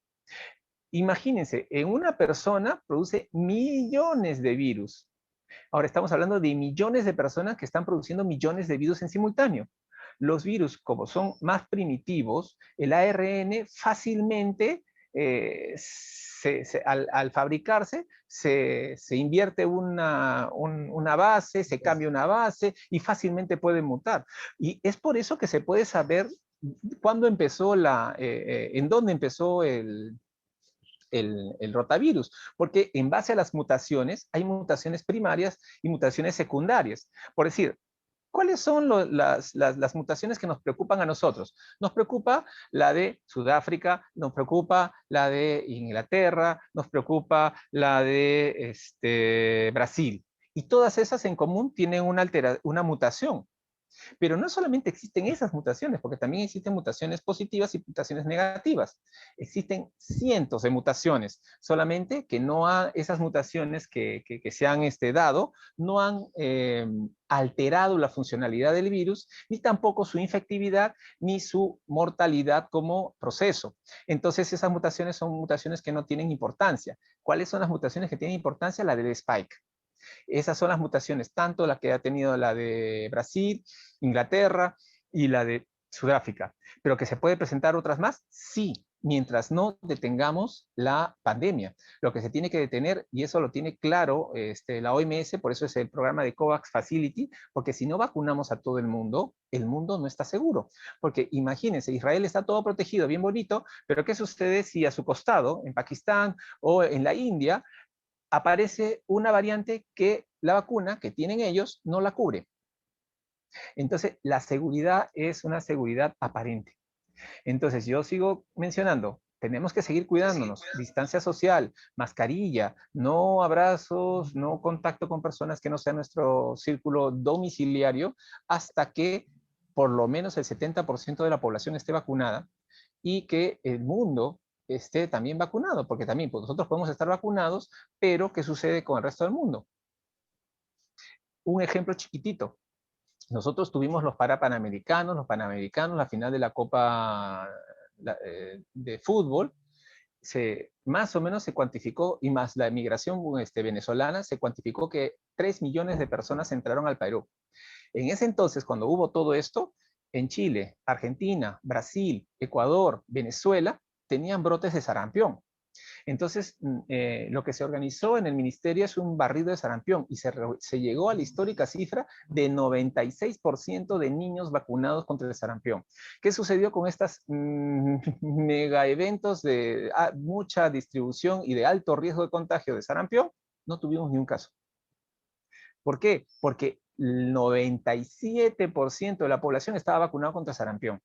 Imagínense, en una persona produce millones de virus. Ahora estamos hablando de millones de personas que están produciendo millones de virus en simultáneo. Los virus, como son más primitivos, el ARN fácilmente, al fabricarse, se invierte una base, se cambia una base y fácilmente puede mutar. Y es por eso que se puede saber cuándo empezó en dónde empezó el rotavirus, porque en base a las mutaciones, hay mutaciones primarias y mutaciones secundarias. Por decir, ¿cuáles son las mutaciones que nos preocupan a nosotros? Nos preocupa la de Sudáfrica, nos preocupa la de Inglaterra, nos preocupa la de Brasil. Y todas esas en común tienen una mutación. Pero no solamente existen esas mutaciones, porque también existen mutaciones positivas y mutaciones negativas. Existen cientos de mutaciones, solamente que esas mutaciones que se han dado no han alterado la funcionalidad del virus, ni tampoco su infectividad, ni su mortalidad como proceso. Entonces esas mutaciones son mutaciones que no tienen importancia. ¿Cuáles son las mutaciones que tienen importancia? La del spike. Esas son las mutaciones, tanto la que ha tenido la de Brasil, Inglaterra y la de Sudáfrica. ¿Pero que se puede presentar otras más? Sí, mientras no detengamos la pandemia. Lo que se tiene que detener, y eso lo tiene claro la OMS, por eso es el programa de COVAX Facility, porque si no vacunamos a todo el mundo no está seguro. Porque imagínense, Israel está todo protegido, bien bonito, pero ¿qué sucede si a su costado, en Pakistán o en la India, aparece una variante que la vacuna que tienen ellos no la cubre? Entonces, la seguridad es una seguridad aparente. Entonces, yo sigo mencionando, tenemos que seguir cuidándonos, distancia social, mascarilla, no abrazos, no contacto con personas que no sean nuestro círculo domiciliario, hasta que por lo menos el 70% de la población esté vacunada y que el mundo esté también vacunado, porque también pues, nosotros podemos estar vacunados, pero ¿qué sucede con el resto del mundo? Un ejemplo chiquitito. Nosotros tuvimos los Panamericanos, la final de la Copa de fútbol, más o menos se cuantificó, y más la emigración venezolana, se cuantificó que 3 millones de personas entraron al Perú. En ese entonces, cuando hubo todo esto, en Chile, Argentina, Brasil, Ecuador, Venezuela, tenían brotes de sarampión. Entonces, lo que se organizó en el ministerio es un barrido de sarampión y se llegó a la histórica cifra de 96% de niños vacunados contra el sarampión. ¿Qué sucedió con estos mega eventos de mucha distribución y de alto riesgo de contagio de sarampión? No tuvimos ni un caso. ¿Por qué? Porque el 97% de la población estaba vacunado contra sarampión.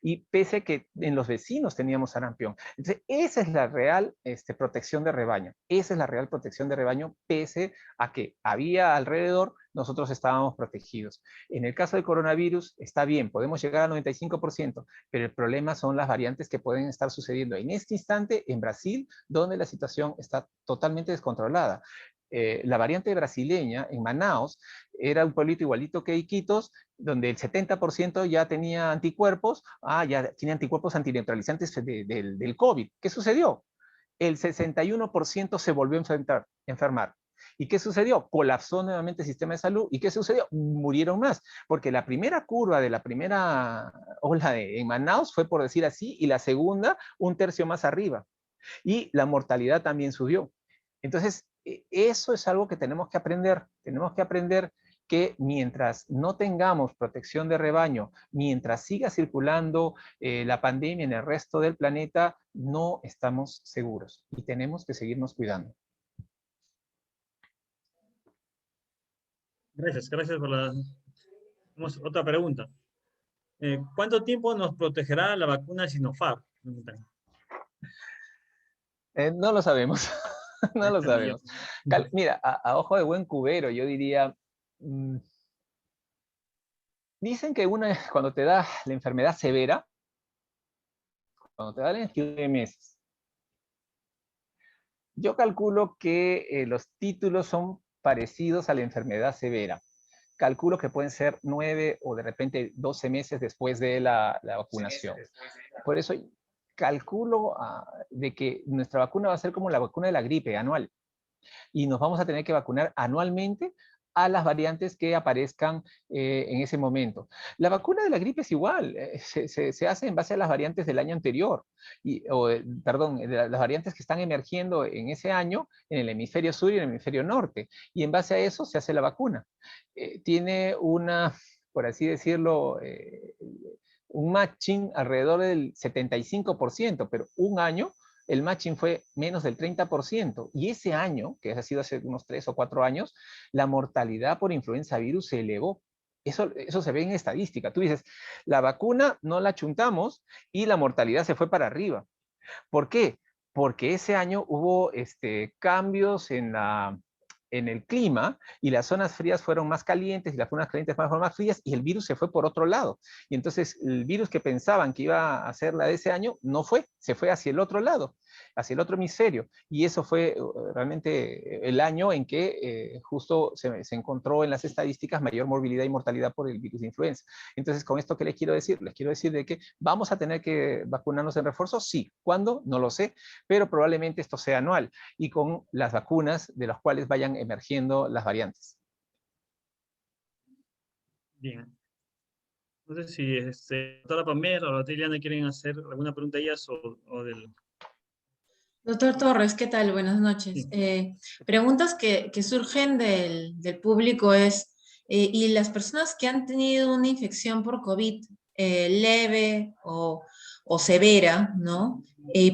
Y pese a que en los vecinos teníamos sarampión. Entonces, esa es la real protección de rebaño. Esa es la real protección de rebaño, pese a que había alrededor, nosotros estábamos protegidos. En el caso del coronavirus, está bien, podemos llegar al 95%, pero el problema son las variantes que pueden estar sucediendo en este instante en Brasil, donde la situación está totalmente descontrolada. La variante brasileña en Manaus era un pueblito igualito que Iquitos, donde el 70% ya tenía anticuerpos, ya tiene anticuerpos antineutralizantes del COVID. ¿Qué sucedió? El 61% se volvió a enfermar. ¿Y qué sucedió? Colapsó nuevamente el sistema de salud. ¿Y qué sucedió? Murieron más, porque la primera curva de la primera ola en Manaus fue, por decir así, y la segunda un tercio más arriba. Y la mortalidad también subió. Entonces, eso es algo que tenemos que aprender. Tenemos que aprender que mientras no tengamos protección de rebaño, mientras siga circulando la pandemia en el resto del planeta, no estamos seguros y tenemos que seguirnos cuidando. Gracias por la... Otra pregunta. ¿Cuánto tiempo nos protegerá la vacuna Sinopharm? No lo sabemos. No lo sabemos. Mira, a ojo de buen cubero, yo diría... dicen que cuando te da la enfermedad severa, cuando te da la 9 meses. Yo calculo que los títulos son parecidos a la enfermedad severa. Calculo que pueden ser 9 o de repente 12 meses después de la vacunación. Por eso calculo de que nuestra vacuna va a ser como la vacuna de la gripe anual. Y nos vamos a tener que vacunar anualmente a las variantes que aparezcan en ese momento. La vacuna de la gripe es igual, se hace en base a las variantes del año anterior, perdón, de las variantes que están emergiendo en ese año en el hemisferio sur y en el hemisferio norte, y en base a eso se hace la vacuna. Tiene una, por así decirlo, un matching alrededor del 75%, pero un año el matching fue menos del 30%. Y ese año, que ha sido hace unos 3 o 4 años, la mortalidad por influenza virus se elevó. Eso se ve en estadística. Tú dices, la vacuna no la chuntamos y la mortalidad se fue para arriba. ¿Por qué? Porque ese año hubo cambios en el clima y las zonas frías fueron más calientes y las zonas calientes fueron más frías y el virus se fue por otro lado. Y entonces el virus que pensaban que iba a ser la de ese año no fue, se fue hacia el otro lado, hacia el otro hemisferio. Y eso fue realmente el año en que justo se encontró en las estadísticas mayor morbilidad y mortalidad por el virus de influenza. Entonces, ¿con esto qué les quiero decir? Les quiero decir de que vamos a tener que vacunarnos en refuerzo, sí. ¿Cuándo? No lo sé, pero probablemente esto sea anual y con las vacunas de las cuales vayan emergiendo las variantes. Bien. No sé si doctora Pamela o la doctora Ileana quieren hacer alguna pregunta a ellas o del... Doctor Torres, ¿qué tal? Buenas noches. Sí. Preguntas que surgen del público es, ¿y las personas que han tenido una infección por COVID leve o severa, ¿no?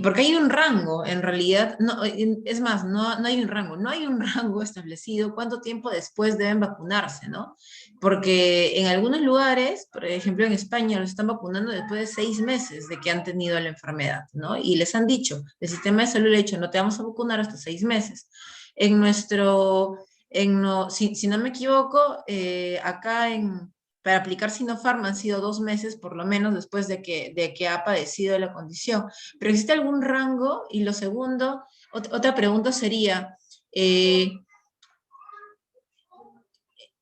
Porque hay un rango, en realidad, no, es más, no hay un rango, no hay un rango establecido cuánto tiempo después deben vacunarse, ¿no? Porque en algunos lugares, por ejemplo en España, los están vacunando después de 6 meses de que han tenido la enfermedad, ¿no? Y les han dicho, el sistema de salud le ha dicho, no te vamos a vacunar hasta 6 meses. En nuestro, si no me equivoco, para aplicar Sinopharm han sido 2 meses por lo menos después de que ha padecido la condición. Pero ¿existe algún rango? Y lo segundo, otra pregunta sería,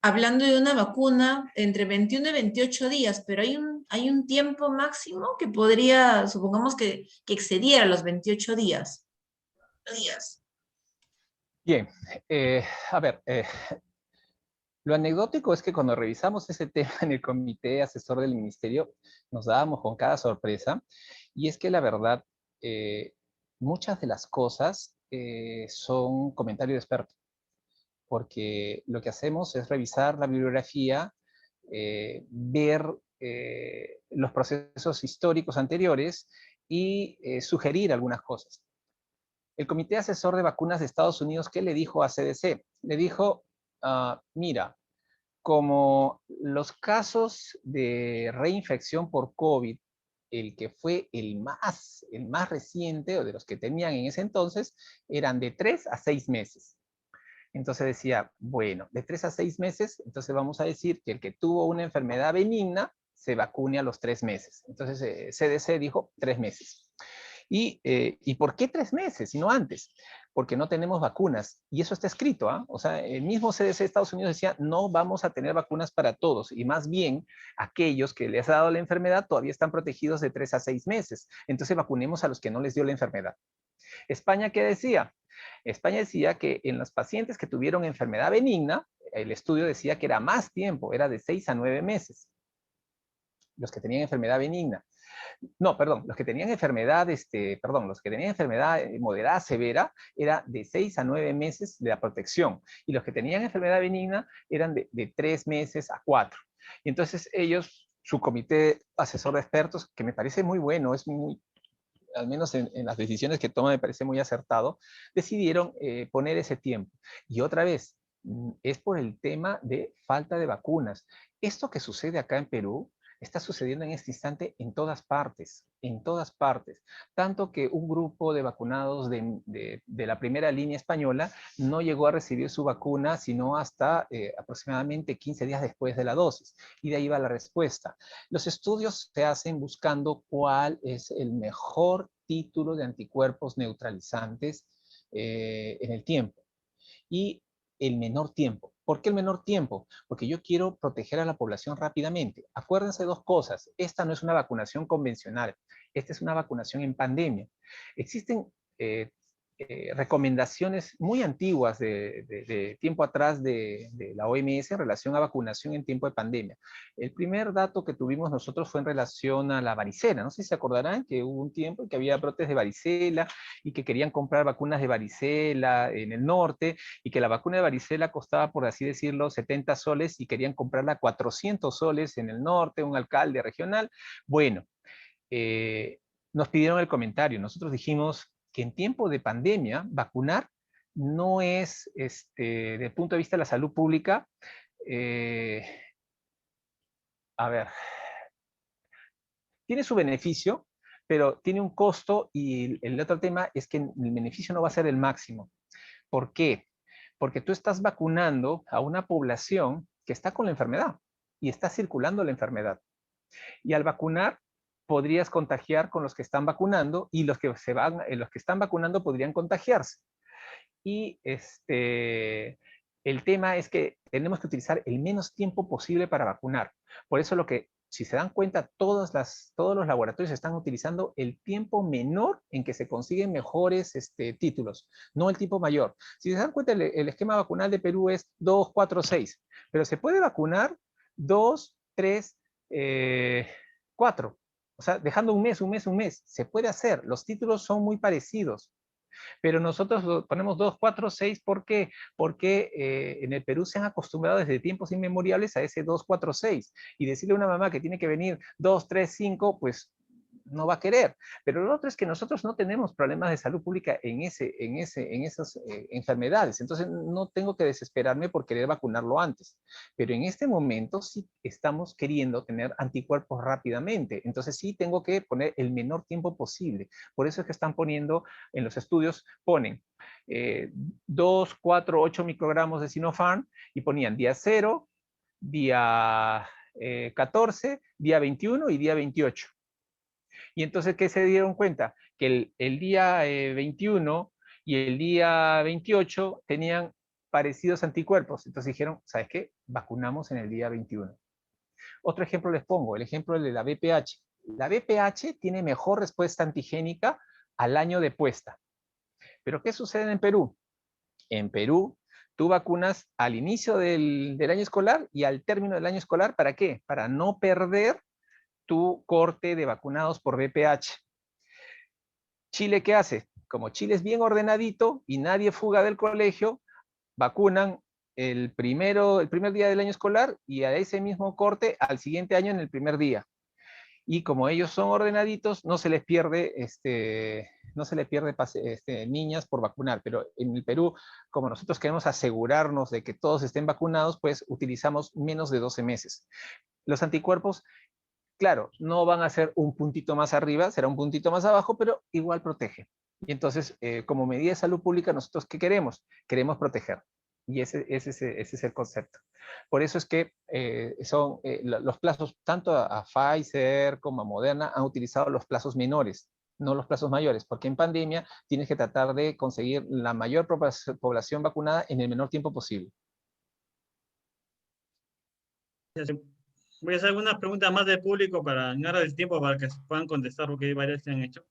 hablando de una vacuna entre 21 y 28 días, pero hay un tiempo máximo que podría, supongamos que excediera los 28 días. Bien, a ver, lo anecdótico es que cuando revisamos ese tema en el comité asesor del ministerio, nos dábamos con cada sorpresa, y es que la verdad, muchas de las cosas son comentario de experto, porque lo que hacemos es revisar la bibliografía, ver los procesos históricos anteriores y sugerir algunas cosas. El Comité Asesor de Vacunas de Estados Unidos, ¿qué le dijo a CDC? Le dijo, mira, como los casos de reinfección por COVID, el que fue el más reciente, o de los que tenían en ese entonces, eran de 3 a 6 meses. Entonces decía, bueno, de 3 a 6 meses, entonces vamos a decir que el que tuvo una enfermedad benigna se vacune a los 3 meses. Entonces CDC dijo 3 meses. ¿Y por qué 3 meses y no antes? Porque no tenemos vacunas. Y eso está escrito, ¿ah? O sea, el mismo CDC de Estados Unidos decía, no vamos a tener vacunas para todos. Y más bien, aquellos que les ha dado la enfermedad todavía están protegidos de 3 a 6 meses. Entonces vacunemos a los que no les dio la enfermedad. ¿España qué decía? España decía que en los pacientes que tuvieron enfermedad benigna, el estudio decía que era más tiempo, era de 6 a 9 meses. Los que tenían enfermedad benigna. No, perdón, los que tenían enfermedad, los que tenían enfermedad moderada severa, era de 6 a 9 meses de la protección. Y los que tenían enfermedad benigna eran de 3 meses a 4. Y entonces ellos, su comité asesor de expertos, que me parece muy bueno, es muy, al menos en las decisiones que toma me parece muy acertado, decidieron poner ese tiempo. Y otra vez, es por el tema de falta de vacunas. Esto que sucede acá en Perú está sucediendo en este instante en todas partes, tanto que un grupo de vacunados de la primera línea española no llegó a recibir su vacuna sino hasta aproximadamente 15 días después de la dosis, y de ahí va la respuesta. Los estudios se hacen buscando cuál es el mejor título de anticuerpos neutralizantes en el tiempo, y el menor tiempo. ¿Por qué el menor tiempo? Porque yo quiero proteger a la población rápidamente. Acuérdense dos cosas. Esta no es una vacunación convencional. Esta es una vacunación en pandemia. Existen recomendaciones muy antiguas de tiempo atrás de la OMS en relación a vacunación en tiempo de pandemia. El primer dato que tuvimos nosotros fue en relación a la varicela. No sé si se acordarán que hubo un tiempo en que había brotes de varicela y que querían comprar vacunas de varicela en el norte y que la vacuna de varicela costaba, por así decirlo, 70 soles y querían comprarla a 400 soles en el norte, un alcalde regional. Bueno, nos pidieron el comentario. Nosotros dijimos que en tiempo de pandemia, vacunar no es, desde el punto de vista de la salud pública, a ver, tiene su beneficio, pero tiene un costo y el otro tema es que el beneficio no va a ser el máximo. ¿Por qué? Porque tú estás vacunando a una población que está con la enfermedad y está circulando la enfermedad. Y al vacunar, podrías contagiar con los que están vacunando y los que están vacunando podrían contagiarse. Y el tema es que tenemos que utilizar el menos tiempo posible para vacunar. Por eso si se dan cuenta, todos los laboratorios están utilizando el tiempo menor en que se consiguen mejores títulos, no el tiempo mayor. Si se dan cuenta, el esquema vacunal de Perú es 2, 4, 6, pero se puede vacunar 2, 3, 4. O sea, dejando un mes, se puede hacer. Los títulos son muy parecidos. Pero nosotros ponemos 2, 4, 6, ¿por qué? Porque en el Perú se han acostumbrado desde tiempos inmemoriales a ese 2, 4, 6. Y decirle a una mamá que tiene que venir 2, 3, 5, pues no va a querer. Pero lo otro es que nosotros no tenemos problemas de salud pública en esas enfermedades. Entonces no tengo que desesperarme por querer vacunarlo antes. Pero en este momento sí estamos queriendo tener anticuerpos rápidamente. Entonces sí tengo que poner el menor tiempo posible. Por eso es que están poniendo, en los estudios, ponen 2, 4, 8 microgramos de Sinopharm y ponían día 0, día 14, día 21 y día 28. Y entonces, ¿qué se dieron cuenta? Que el día 21 y el día 28 tenían parecidos anticuerpos. Entonces dijeron, ¿sabes qué? Vacunamos en el día 21. Otro ejemplo les pongo, el ejemplo de la VPH. La VPH tiene mejor respuesta antigénica al año de puesta. ¿Pero qué sucede en Perú? En Perú, tú vacunas al inicio del año escolar y al término del año escolar, ¿para qué? Para no perder tu corte de vacunados por VPH. ¿Chile qué hace? Como Chile es bien ordenadito y nadie fuga del colegio, vacunan el primer día del año escolar y a ese mismo corte al siguiente año en el primer día. Y como ellos son ordenaditos, no se les pierde, niñas por vacunar. Pero en el Perú, como nosotros queremos asegurarnos de que todos estén vacunados, pues utilizamos menos de 12 meses. Los anticuerpos, claro, no van a ser un puntito más arriba, será un puntito más abajo, pero igual protege. Y entonces, como medida de salud pública, nosotros ¿qué queremos? Queremos proteger. Y ese es el concepto. Por eso es que los plazos, tanto a Pfizer como a Moderna, han utilizado los plazos menores, no los plazos mayores, porque en pandemia tienes que tratar de conseguir la mayor población vacunada en el menor tiempo posible. Voy a hacer algunas preguntas más del público para ganar el tiempo para que puedan contestar, porque hay varias que han hecho.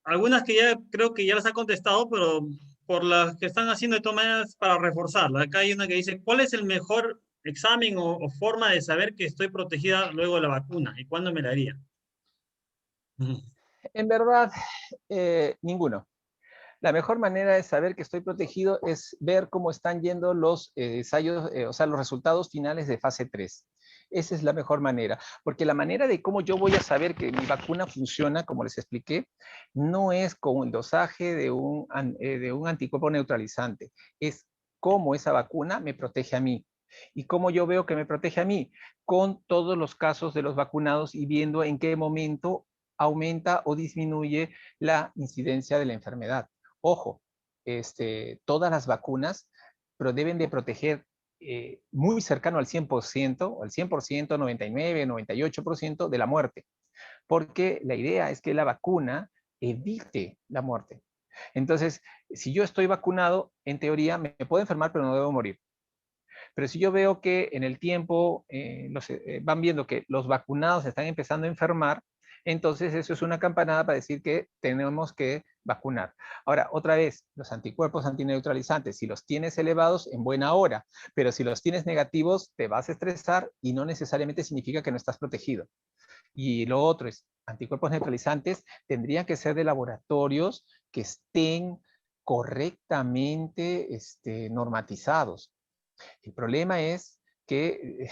Algunas que ya creo que ya las ha contestado, pero por las que están haciendo de todas maneras para reforzarla. Acá hay una que dice, ¿cuál es el mejor examen o forma de saber que estoy protegida luego de la vacuna? ¿Y cuándo me la haría? En verdad, ninguno. La mejor manera de saber que estoy protegido es ver cómo están yendo los ensayos, o sea, los resultados finales de fase 3. Esa es la mejor manera, porque la manera de cómo yo voy a saber que mi vacuna funciona, como les expliqué, no es con el dosaje de un anticuerpo neutralizante, es cómo esa vacuna me protege a mí. ¿Y cómo yo veo que me protege a mí? Con todos los casos de los vacunados y viendo en qué momento aumenta o disminuye la incidencia de la enfermedad. Ojo, todas las vacunas pero deben de proteger muy cercano al 100%, o al 100%, 99, 98% de la muerte. Porque la idea es que la vacuna evite la muerte. Entonces, si yo estoy vacunado, en teoría me puedo enfermar, pero no debo morir. Pero si yo veo que en el tiempo van viendo que los vacunados están empezando a enfermar, Entonces eso es una campanada para decir que tenemos que vacunar. Ahora, otra vez, los anticuerpos antineutralizantes, si los tienes elevados, en buena hora, pero si los tienes negativos, te vas a estresar y no necesariamente significa que no estás protegido. Y lo otro es, anticuerpos neutralizantes tendrían que ser de laboratorios que estén correctamente normatizados. El problema es que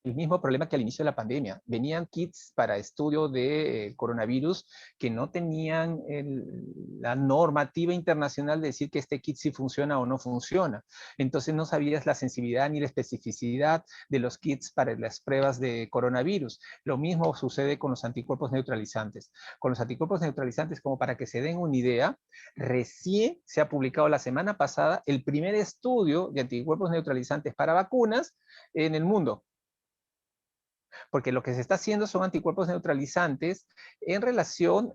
el mismo problema que al inicio de la pandemia. Venían kits para estudio de coronavirus que no tenían la normativa internacional de decir que este kit sí funciona o no funciona. Entonces no sabías la sensibilidad ni la especificidad de los kits para las pruebas de coronavirus. Lo mismo sucede con los anticuerpos neutralizantes. Con los anticuerpos neutralizantes, como para que se den una idea, recién se ha publicado la semana pasada el primer estudio de anticuerpos neutralizantes para vacunas en el mundo. Porque lo que se está haciendo son anticuerpos neutralizantes en relación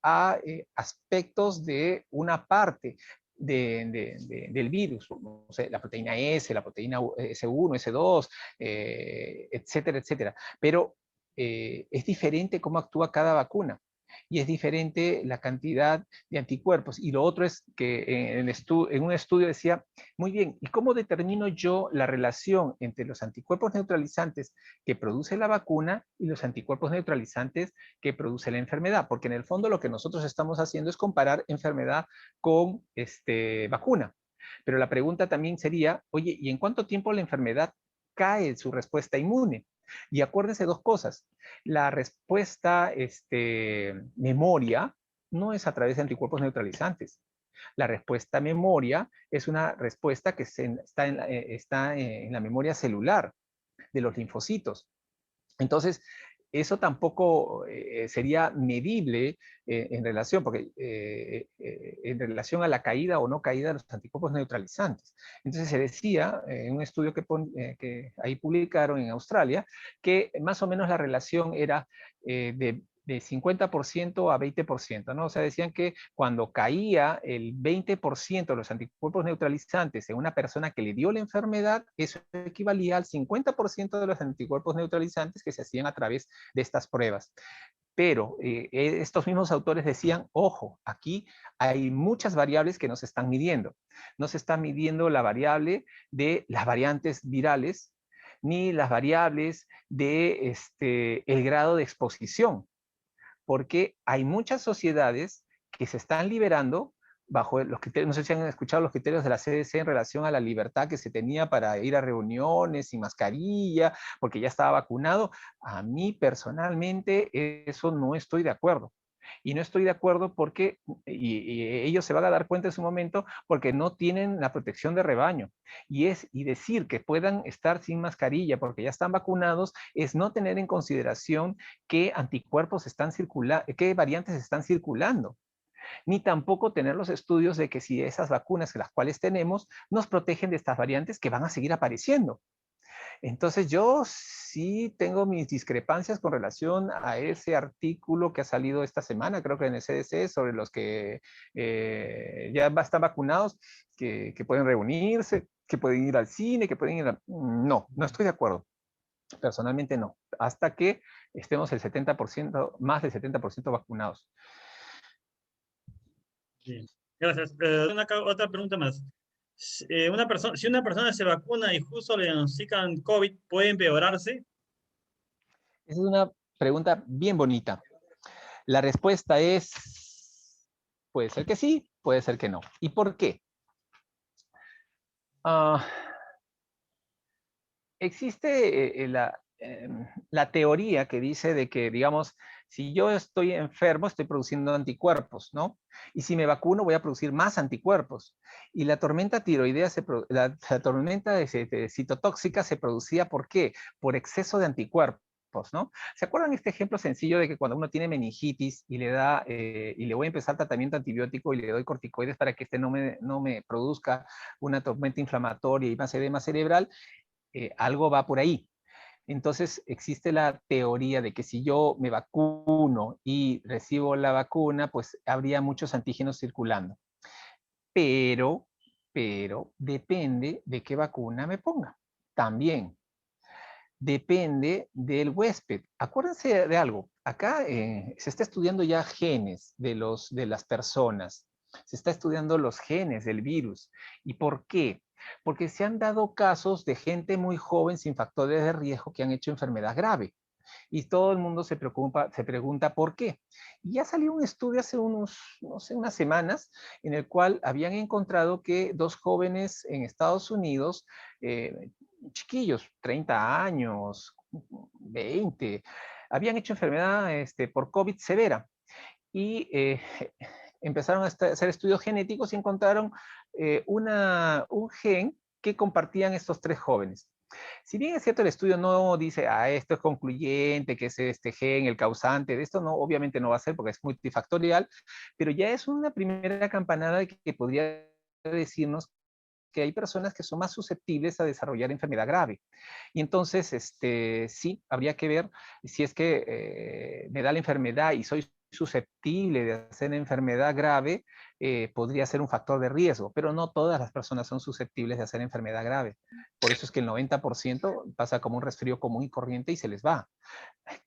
a aspectos de una parte del virus, o sea, la proteína S, la proteína S1, S2, etcétera, etcétera. Pero es diferente cómo actúa cada vacuna. Y es diferente la cantidad de anticuerpos. Y lo otro es que en un estudio decía, muy bien, ¿y cómo determino yo la relación entre los anticuerpos neutralizantes que produce la vacuna y los anticuerpos neutralizantes que produce la enfermedad? Porque en el fondo lo que nosotros estamos haciendo es comparar enfermedad con vacuna. Pero la pregunta también sería, oye, ¿y en cuánto tiempo la enfermedad cae su respuesta inmune? Y acuérdense dos cosas. La respuesta memoria no es a través de anticuerpos neutralizantes. La respuesta memoria es una respuesta que está en la memoria celular de los linfocitos. Entonces, eso tampoco sería medible en relación, porque en relación a la caída o no caída de los anticuerpos neutralizantes. Entonces se decía en un estudio que ahí publicaron en Australia, que más o menos la relación era de 50% a 20%, ¿no? O sea, decían que cuando caía el 20% de los anticuerpos neutralizantes en una persona que le dio la enfermedad, eso equivalía al 50% de los anticuerpos neutralizantes que se hacían a través de estas pruebas. Pero estos mismos autores decían, ojo, aquí hay muchas variables que no se están midiendo. No se está midiendo la variable de las variantes virales, ni las variables de el grado de exposición, porque hay muchas sociedades que se están liberando bajo los criterios, no sé si han escuchado los criterios de la CDC en relación a la libertad que se tenía para ir a reuniones sin mascarilla, porque ya estaba vacunado. A mí personalmente eso no estoy de acuerdo. Y no estoy de acuerdo porque, y ellos se van a dar cuenta en su momento, porque no tienen la protección de rebaño. Y decir que puedan estar sin mascarilla porque ya están vacunados es no tener en consideración qué anticuerpos están circulando, qué variantes están circulando. Ni tampoco tener los estudios de que si esas vacunas, las cuales tenemos, nos protegen de estas variantes que van a seguir apareciendo. Entonces yo sí tengo mis discrepancias con relación a ese artículo que ha salido esta semana, creo que en el CDC, sobre los que ya están vacunados, que pueden reunirse, que pueden ir al cine, que pueden ir a... No, no estoy de acuerdo. Personalmente no. Hasta que estemos el 70%, más del 70% vacunados. Sí. Gracias. Otra pregunta más. Si una persona se vacuna y justo le diagnostican COVID, ¿puede empeorarse? Esa es una pregunta bien bonita. La respuesta es, puede ser que sí, puede ser que no. ¿Y por qué? Existe la teoría que dice de que, digamos, si yo estoy enfermo, estoy produciendo anticuerpos, ¿no? Y si me vacuno, voy a producir más anticuerpos. Y la tormenta tiroidea, la tormenta de citotóxica se producía, ¿por qué? Por exceso de anticuerpos, ¿no? ¿Se acuerdan este ejemplo sencillo de que cuando uno tiene meningitis y le voy a empezar tratamiento antibiótico y le doy corticoides para que no me produzca una tormenta inflamatoria y más edema cerebral? Algo va por ahí. Entonces existe la teoría de que si yo me vacuno y recibo la vacuna, pues habría muchos antígenos circulando. Pero depende de qué vacuna me ponga. También, depende del huésped. Acuérdense de algo, acá se está estudiando ya genes de las personas, se está estudiando los genes del virus. ¿Y por qué? Porque se han dado casos de gente muy joven sin factores de riesgo que han hecho enfermedad grave. Y todo el mundo se pregunta por qué. Y ya salió un estudio hace unas semanas en el cual habían encontrado que 2 jóvenes en Estados Unidos, chiquillos, 30 años, 20, habían hecho enfermedad por COVID severa. Y empezaron a hacer estudios genéticos y encontraron un gen que compartían estos 3 jóvenes. Si bien es cierto, el estudio no dice, esto es concluyente, que es este gen el causante de esto, no, obviamente no va a ser porque es multifactorial, pero ya es una primera campanada que podría decirnos que hay personas que son más susceptibles a desarrollar enfermedad grave. Y entonces, sí, habría que ver si es que me da la enfermedad y soy susceptible de hacer enfermedad grave, podría ser un factor de riesgo, pero no todas las personas son susceptibles de hacer enfermedad grave. Por eso es que el 90% pasa como un resfrío común y corriente y se les va.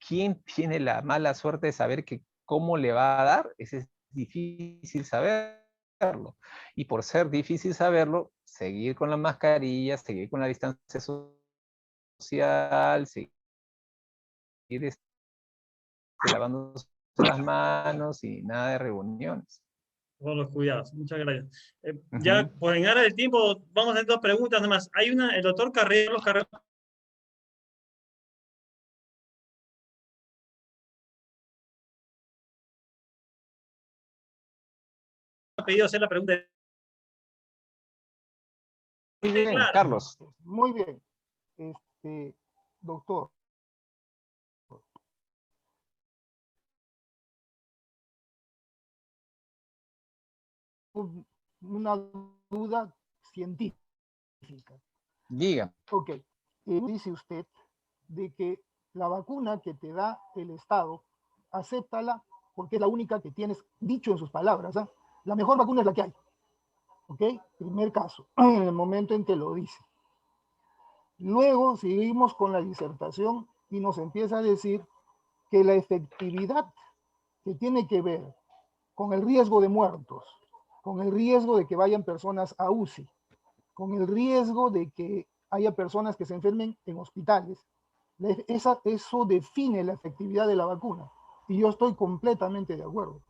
¿Quién tiene la mala suerte de saber que cómo le va a dar? Ese es difícil saberlo. Y por ser difícil saberlo, seguir con la mascarilla, seguir con la distancia social, seguir lavándose las manos y nada de reuniones. Todos los cuidados. Muchas gracias. Ya por en aras del tiempo, vamos a hacer 2 preguntas nomás. Hay una, el doctor Carreros ha pedido hacer la pregunta. Muy bien, Claro. Carlos. Muy bien. Doctor. Una duda científica. Diga. Ok. Dice usted de que la vacuna que te da el Estado, acéptala porque es la única que tienes, dicho en sus palabras, ¿eh? La mejor vacuna es la que hay. ¿Ok? Primer caso, en el momento en que lo dice. Luego seguimos con la disertación y nos empieza a decir que la efectividad que tiene que ver con el riesgo de muertos, con el riesgo de que vayan personas a UCI, con el riesgo de que haya personas que se enfermen en hospitales, eso define la efectividad de la vacuna. Y yo estoy completamente de acuerdo.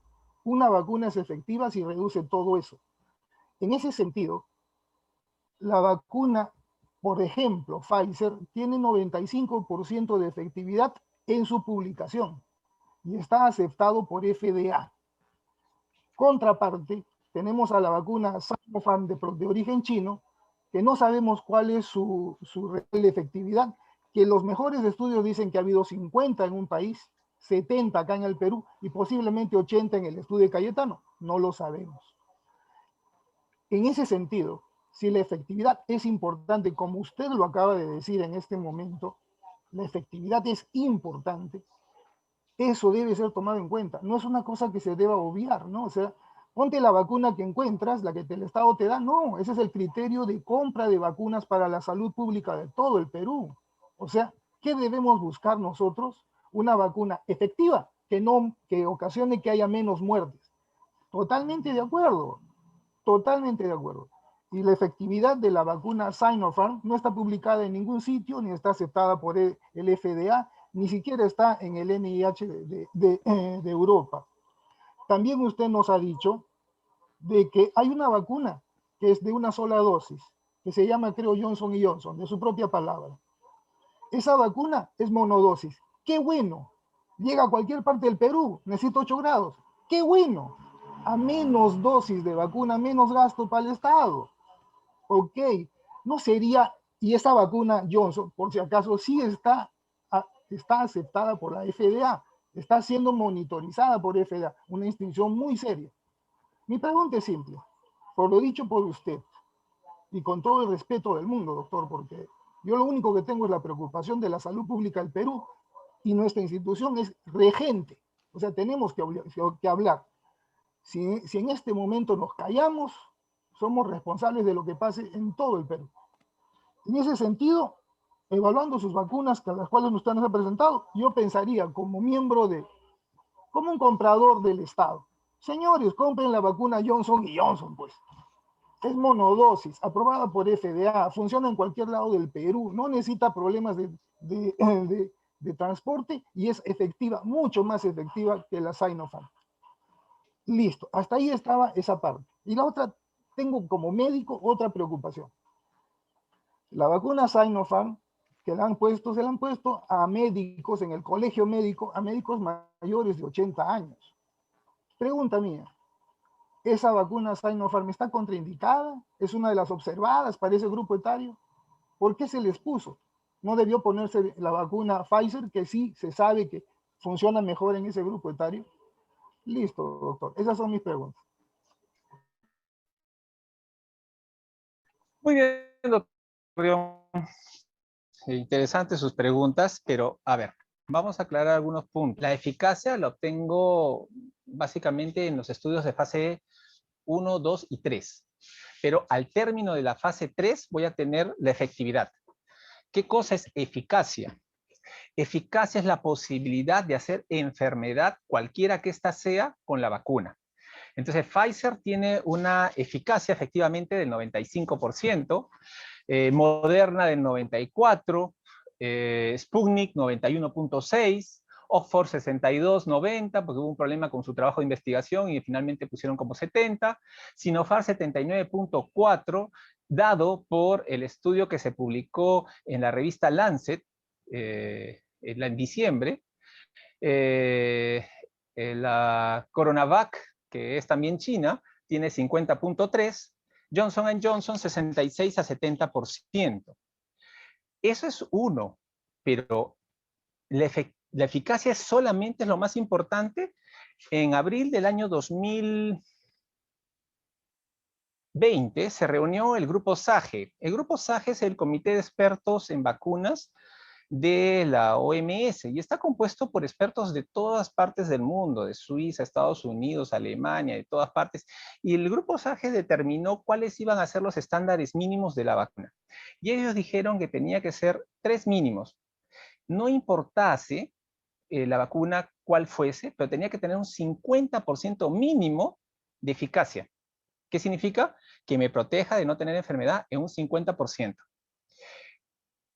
Una vacuna es efectiva si reduce todo eso. En ese sentido, la vacuna, por ejemplo, Pfizer, tiene 95% de efectividad en su publicación y está aceptado por FDA. Contraparte, tenemos a la vacuna Sinopharm de origen chino, que no sabemos cuál es su real efectividad, que los mejores estudios dicen que ha habido 50 en un país, 70 acá en el Perú y posiblemente 80 en el estudio de Cayetano. No lo sabemos. En ese sentido, si la efectividad es importante, como usted lo acaba de decir en este momento, la efectividad es importante, eso debe ser tomado en cuenta. No es una cosa que se deba obviar, ¿no? O sea, ponte la vacuna que encuentras, la que el Estado te da, no, ese es el criterio de compra de vacunas para la salud pública de todo el Perú. O sea, ¿qué debemos buscar nosotros? Una vacuna efectiva, que ocasione que haya menos muertes. Totalmente de acuerdo, totalmente de acuerdo. Y la efectividad de la vacuna Sinopharm no está publicada en ningún sitio, ni está aceptada por el FDA, ni siquiera está en el NIH de Europa. También usted nos ha dicho de que hay una vacuna que es de una sola dosis, que se llama, creo, Johnson & Johnson, de su propia palabra. Esa vacuna es monodosis. ¡Qué bueno! Llega a cualquier parte del Perú, necesita 8 grados. ¡Qué bueno! A menos dosis de vacuna, menos gasto para el Estado. Ok, no sería, y esa vacuna Johnson, por si acaso, sí está aceptada por la FDA, está siendo monitorizada por FDA, una institución muy seria. Mi pregunta es simple, por lo dicho por usted, y con todo el respeto del mundo, doctor, porque yo lo único que tengo es la preocupación de la salud pública del Perú, y nuestra institución es regente, o sea, tenemos que hablar. Si en este momento nos callamos, somos responsables de lo que pase en todo el Perú. En ese sentido, evaluando sus vacunas, que a las cuales usted nos ha presentado, yo pensaría como miembro como un comprador del Estado. Señores, compren la vacuna Johnson & Johnson, pues. Es monodosis, aprobada por FDA, funciona en cualquier lado del Perú, no necesita problemas de transporte y es efectiva, mucho más efectiva que la Sinopharm. Listo, hasta ahí estaba esa parte. Y la otra, tengo como médico otra preocupación. La vacuna Sinopharm que se la han puesto a médicos en el colegio médico, a médicos mayores de 80 años. Pregunta mía, ¿esa vacuna Sinopharm está contraindicada? ¿Es una de las observadas para ese grupo etario? ¿Por qué se les puso? ¿No debió ponerse la vacuna Pfizer, que sí se sabe que funciona mejor en ese grupo etario? Listo, doctor. Esas son mis preguntas. Muy bien, doctor. Interesantes sus preguntas, pero a ver, vamos a aclarar algunos puntos. La eficacia la obtengo básicamente en los estudios de fase 1, 2 y 3. Pero al término de la fase 3 voy a tener la efectividad. ¿Qué cosa es eficacia? Eficacia es la posibilidad de hacer enfermedad, cualquiera que ésta sea, con la vacuna. Entonces, Pfizer tiene una eficacia efectivamente del 95%, Moderna del 94%, Sputnik 91.6%, Oxford 62.90, porque hubo un problema con su trabajo de investigación y finalmente pusieron como 70, Sinopharm 79.4%, dado por el estudio que se publicó en la revista Lancet en diciembre, la CoronaVac, que es también China, tiene 50.3%, Johnson & Johnson 66 a 70%. Eso es uno, pero la eficacia solamente es lo más importante. En abril del año 2020 se reunió el grupo SAGE. El grupo SAGE es el Comité de Expertos en Vacunas de la OMS y está compuesto por expertos de todas partes del mundo, de Suiza, Estados Unidos, Alemania, de todas partes. Y el grupo SAGE determinó cuáles iban a ser los estándares mínimos de la vacuna. Y ellos dijeron que tenía que ser 3 mínimos. No importase la vacuna cuál fuese, pero tenía que tener un 50% mínimo de eficacia. ¿Qué significa? Que me proteja de no tener enfermedad en un 50%.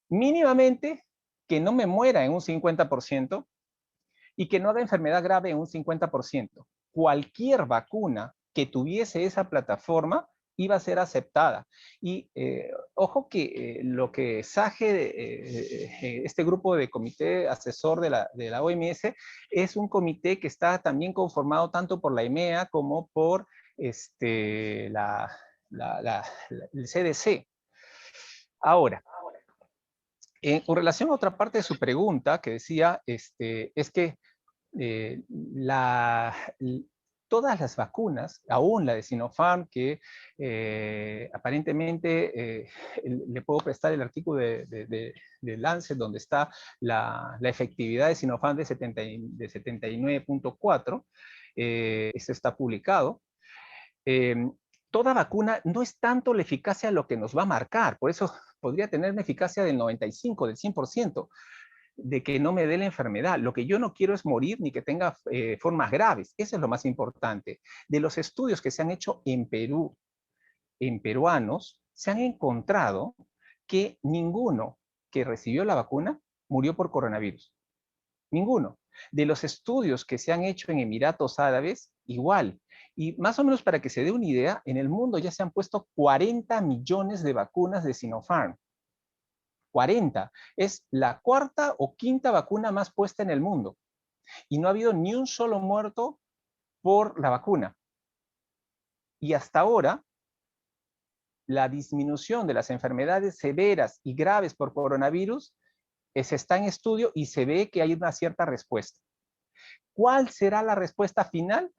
Mínimamente, que no me muera en un 50% y que no haga enfermedad grave en un 50%. Cualquier vacuna que tuviese esa plataforma iba a ser aceptada. Y ojo que lo que SAGE, este grupo de comité asesor de la OMS, es un comité que está también conformado tanto por la EMEA como por el CDC. Ahora, con relación a otra parte de su pregunta que decía, es que todas las vacunas, aún la de Sinopharm, que aparentemente le puedo prestar el artículo de Lancet, donde está la efectividad de Sinopharm de 79.4, esto está publicado. Toda vacuna no es tanto la eficacia lo que nos va a marcar, por eso podría tener una eficacia del 95, del 100%, de que no me dé la enfermedad. Lo que yo no quiero es morir ni que tenga formas graves. Eso es lo más importante. De los estudios que se han hecho en Perú, en peruanos, se han encontrado que ninguno que recibió la vacuna murió por coronavirus. Ninguno. De los estudios que se han hecho en Emiratos Árabes, igual. Y más o menos para que se dé una idea, en el mundo ya se han puesto 40 millones de vacunas de Sinopharm. 40. Es la cuarta o quinta vacuna más puesta en el mundo. Y no ha habido ni un solo muerto por la vacuna. Y hasta ahora, la disminución de las enfermedades severas y graves por coronavirus se está en estudio y se ve que hay una cierta respuesta. ¿Cuál será la respuesta final?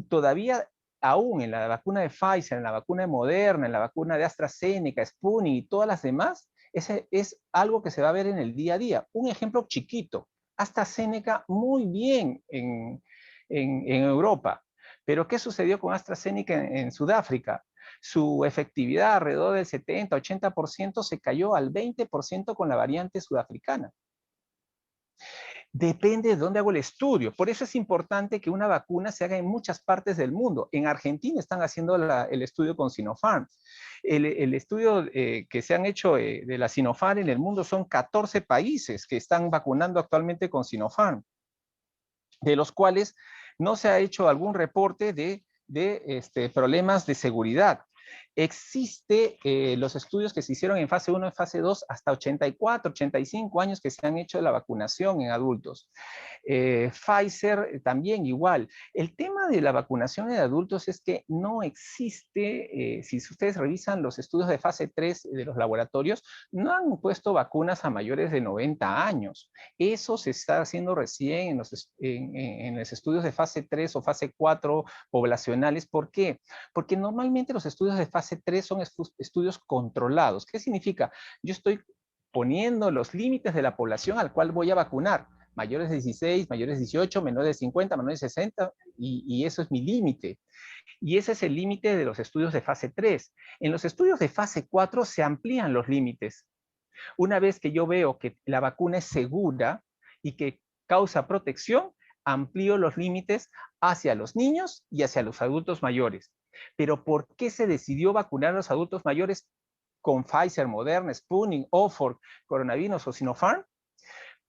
Todavía, aún en la vacuna de Pfizer, en la vacuna de Moderna, en la vacuna de AstraZeneca, Sputnik y todas las demás, ese es algo que se va a ver en el día a día. Un ejemplo chiquito. AstraZeneca muy bien en Europa. Pero ¿qué sucedió con AstraZeneca en Sudáfrica? su efectividad alrededor del 70-80% se cayó al 20% con la variante sudafricana. Depende de dónde hago el estudio. Por eso es importante que una vacuna se haga en muchas partes del mundo. En Argentina están haciendo el estudio con Sinopharm. El estudio que se han hecho de la Sinopharm en el mundo son 14 países que están vacunando actualmente con Sinopharm, de los cuales no se ha hecho algún reporte de problemas de seguridad. Existe los estudios que se hicieron en fase 1 y fase 2 hasta 84, 85 años que se han hecho de la vacunación en adultos. Pfizer también igual. El tema de la vacunación en adultos es que no existe, si ustedes revisan los estudios de fase 3 de los laboratorios, no han puesto vacunas a mayores de 90 años. Eso se está haciendo recién en los estudios de fase 3 o fase 4 poblacionales. ¿Por qué? Porque normalmente los estudios de fase 3 son estudios controlados. ¿Qué significa? Yo estoy poniendo los límites de la población al cual voy a vacunar. Mayores de 16, mayores de 18, menores de 50, menores de 60, y eso es mi límite. Y ese es el límite de los estudios de fase 3. En los estudios de fase 4 se amplían los límites. Una vez que yo veo que la vacuna es segura y que causa protección, amplío los límites hacia los niños y hacia los adultos mayores. Pero ¿por qué se decidió vacunar a los adultos mayores con Pfizer, Moderna, Sputnik, Oxford, Coronavirus o Sinopharm?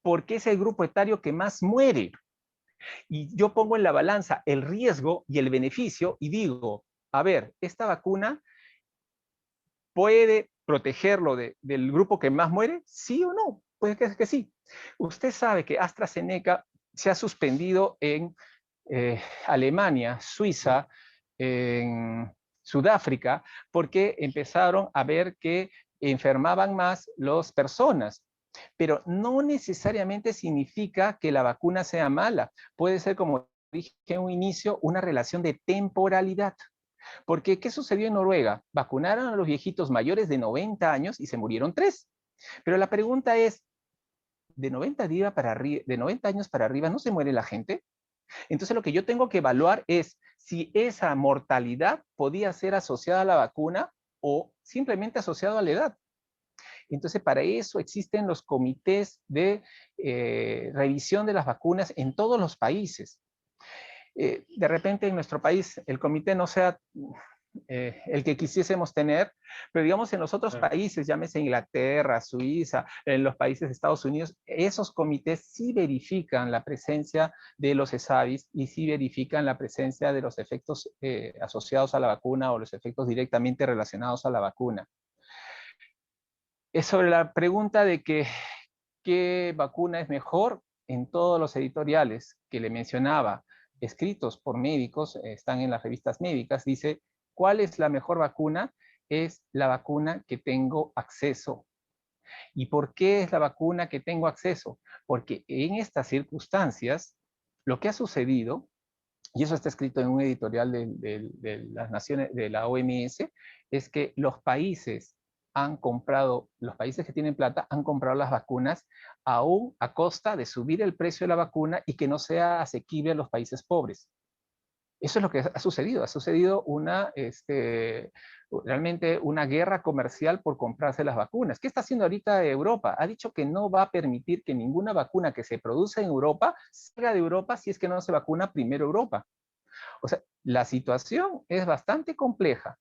Porque es el grupo etario que más muere. Y yo pongo en la balanza el riesgo y el beneficio y digo, a ver, esta vacuna puede protegerlo del grupo que más muere, ¿sí o no? Puede que sí. Usted sabe que AstraZeneca se ha suspendido en Alemania, Suiza, en Sudáfrica, porque empezaron a ver que enfermaban más las personas. Pero no necesariamente significa que la vacuna sea mala. Puede ser, como dije en un inicio, una relación de temporalidad. Porque, ¿qué sucedió en Noruega? Vacunaron a los viejitos mayores de 90 años y se murieron 3. Pero la pregunta es, ¿de 90 años para arriba no se muere la gente? Entonces, lo que yo tengo que evaluar es si esa mortalidad podía ser asociada a la vacuna o simplemente asociado a la edad. Entonces, para eso existen los comités de revisión de las vacunas en todos los países. De repente en nuestro país el comité no sea el que quisiésemos tener, pero digamos en los otros países, llámese Inglaterra, Suiza, en los países de Estados Unidos, esos comités sí verifican la presencia de los ESAVIS y sí verifican la presencia de los efectos asociados a la vacuna o los efectos directamente relacionados a la vacuna. Es sobre la pregunta de qué vacuna es mejor. En todos los editoriales que le mencionaba, escritos por médicos, están en las revistas médicas, dice, ¿cuál es la mejor vacuna? Es la vacuna que tengo acceso. ¿Y por qué es la vacuna que tengo acceso? Porque en estas circunstancias, lo que ha sucedido, y eso está escrito en un editorial de las naciones, de la OMS, es que los países que tienen plata han comprado las vacunas aún a costa de subir el precio de la vacuna y que no sea asequible a los países pobres. Eso es lo que ha sucedido. Ha sucedido realmente una guerra comercial por comprarse las vacunas. ¿Qué está haciendo ahorita Europa? Ha dicho que no va a permitir que ninguna vacuna que se produce en Europa salga de Europa si es que no se vacuna primero Europa. O sea, la situación es bastante compleja,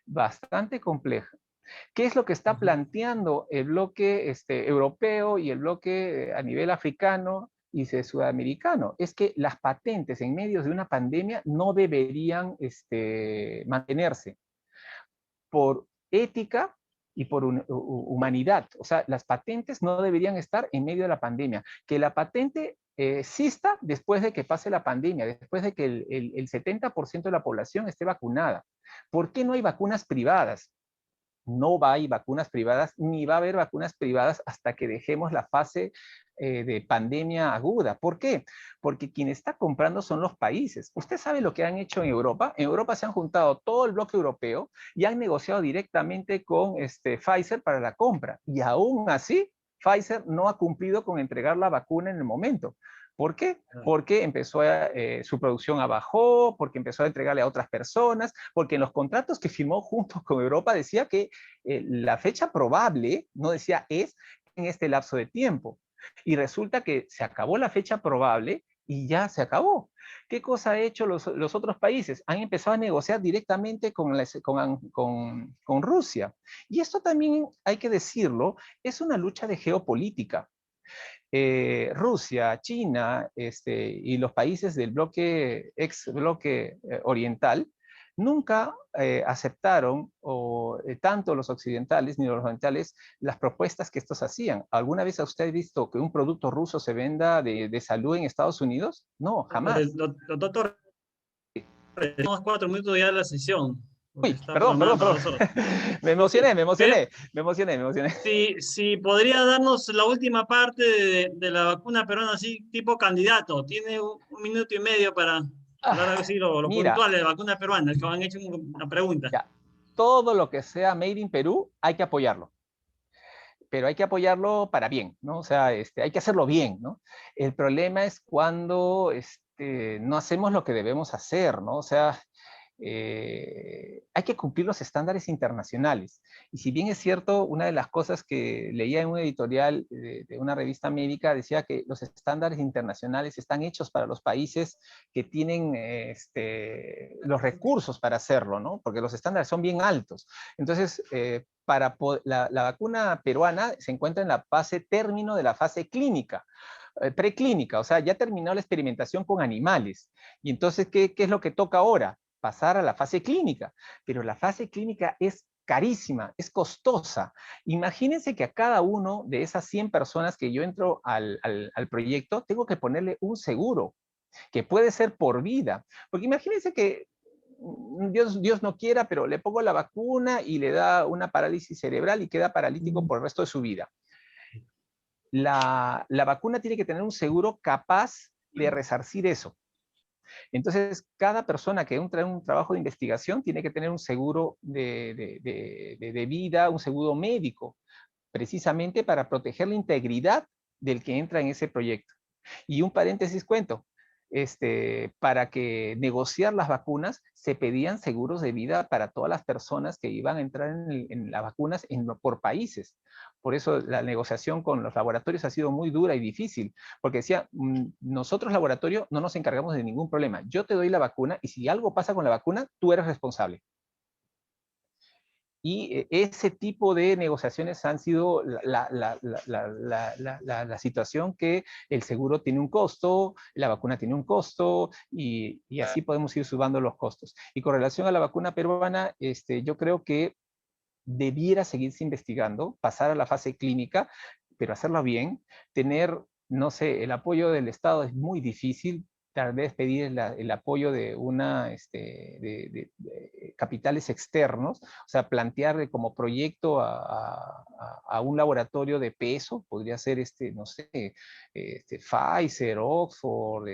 bastante compleja. ¿Qué es lo que está planteando el bloque europeo y el bloque a nivel africano y sudamericano? Es que las patentes en medio de una pandemia no deberían mantenerse por ética y por humanidad. O sea, las patentes no deberían estar en medio de la pandemia. Que la patente exista después de que pase la pandemia, después de que el 70% de la población esté vacunada. ¿Por qué no hay vacunas privadas? No hay vacunas privadas, ni va a haber vacunas privadas hasta que dejemos la fase de pandemia aguda. ¿Por qué? Porque quien está comprando son los países. ¿Usted sabe lo que han hecho en Europa? En Europa se han juntado todo el bloque europeo y han negociado directamente con Pfizer para la compra. Y aún así, Pfizer no ha cumplido con entregar la vacuna en el momento. ¿Por qué? Porque empezó su producción bajó, porque empezó a entregarle a otras personas, porque en los contratos que firmó junto con Europa decía que la fecha probable, no decía es, en este lapso de tiempo. Y resulta que se acabó la fecha probable y ya se acabó. ¿Qué cosa han hecho los otros países? Han empezado a negociar directamente con Rusia. Y esto también, hay que decirlo, es una lucha de geopolítica. Rusia, China y los países del ex bloque oriental nunca aceptaron, tanto los occidentales ni los orientales, las propuestas que estos hacían. ¿Alguna vez ha usted visto que un producto ruso se venda de salud en Estados Unidos? No, jamás. Doctor, tenemos 4 minutos ya de la sesión. Uy, Está perdón. programada para 2 horas. me emocioné. Si podría darnos la última parte de la vacuna peruana, así tipo candidato. Tiene un minuto y medio para hablar así lo mira, puntual de la vacuna peruana, que han hecho una pregunta. Ya, todo lo que sea made in Perú hay que apoyarlo. Pero hay que apoyarlo para bien, ¿no? O sea, hay que hacerlo bien, ¿no? El problema es cuando no hacemos lo que debemos hacer, ¿no? O sea, hay que cumplir los estándares internacionales. Y si bien es cierto, una de las cosas que leía en un editorial de una revista médica decía que los estándares internacionales están hechos para los países que tienen los recursos para hacerlo, ¿no? Porque los estándares son bien altos. Entonces, la vacuna peruana se encuentra en la fase término de la fase clínica, preclínica, o sea, ya terminó la experimentación con animales. Y entonces, ¿qué es lo que toca ahora? Pasar a la fase clínica, pero la fase clínica es carísima, es costosa. Imagínense que a cada uno de esas 100 personas que yo entro al proyecto, tengo que ponerle un seguro, que puede ser por vida. Porque imagínense que Dios no quiera, pero le pongo la vacuna y le da una parálisis cerebral y queda paralítico por el resto de su vida. La vacuna tiene que tener un seguro capaz de resarcir eso. Entonces, cada persona que entra en un trabajo de investigación tiene que tener un seguro de vida, un seguro médico, precisamente para proteger la integridad del que entra en ese proyecto. Y un paréntesis cuento, para que negociar las vacunas se pedían seguros de vida para todas las personas que iban a entrar en las vacunas por países. Por eso la negociación con los laboratorios ha sido muy dura y difícil, porque decía, nosotros laboratorio no nos encargamos de ningún problema. Yo te doy la vacuna y si algo pasa con la vacuna, tú eres responsable. Y ese tipo de negociaciones han sido la situación que el seguro tiene un costo, la vacuna tiene un costo, y así podemos ir subando los costos. Y con relación a la vacuna peruana, yo creo que debiera seguirse investigando, pasar a la fase clínica, pero hacerlo bien, tener, no sé, el apoyo del Estado es muy difícil, tal vez pedir el apoyo de capitales externos, o sea, plantear como proyecto a un laboratorio de peso, podría ser no sé, Pfizer, Oxford,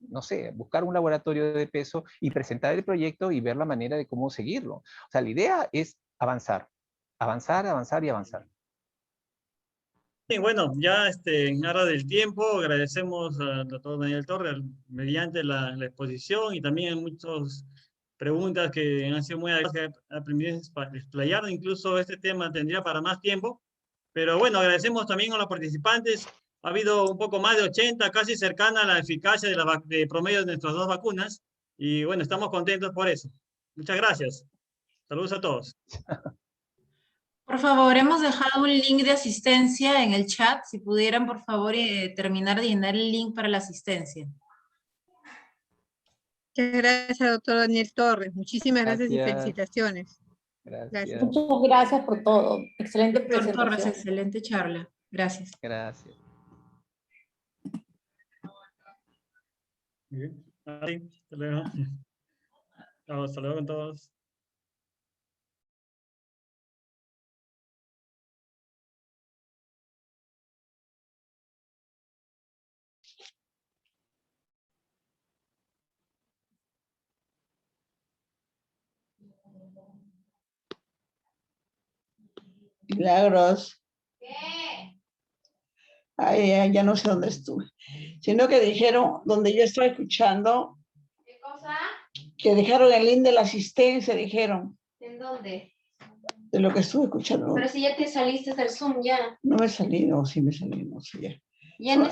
no sé, buscar un laboratorio de peso y presentar el proyecto y ver la manera de cómo seguirlo. O sea, la idea es avanzar, avanzar y avanzar. Sí, bueno, ya en aras del tiempo, agradecemos al doctor Daniel Torres mediante la exposición y también muchas preguntas que han sido muy aprendidas para explayar. Incluso este tema tendría para más tiempo, pero bueno, agradecemos también a los participantes. Ha habido un poco más de 80, casi cercana a la eficacia de promedio de nuestras 2 vacunas, y bueno, estamos contentos por eso. Muchas gracias. Saludos a todos. Por favor, hemos dejado un link de asistencia en el chat. Si pudieran, por favor, terminar de llenar el link para la asistencia. Muchas gracias, doctor Daniel Torres. Muchísimas gracias y felicitaciones. Gracias. Muchas gracias por todo. Excelente Doctor presentación. Torres, excelente charla. Gracias. Gracias. Bien. Hasta luego. Hasta luego con todos. Milagros. Ay, ya no sé dónde estuve. sino que dijeron, donde yo estaba escuchando, ¿Qué cosa? que dejaron el link de la asistencia, dijeron, ¿En dónde? de lo que estuve escuchando. Pero si ya te saliste del Zoom, ya. No me salí, no, sí me salí, no sé ya. Ya no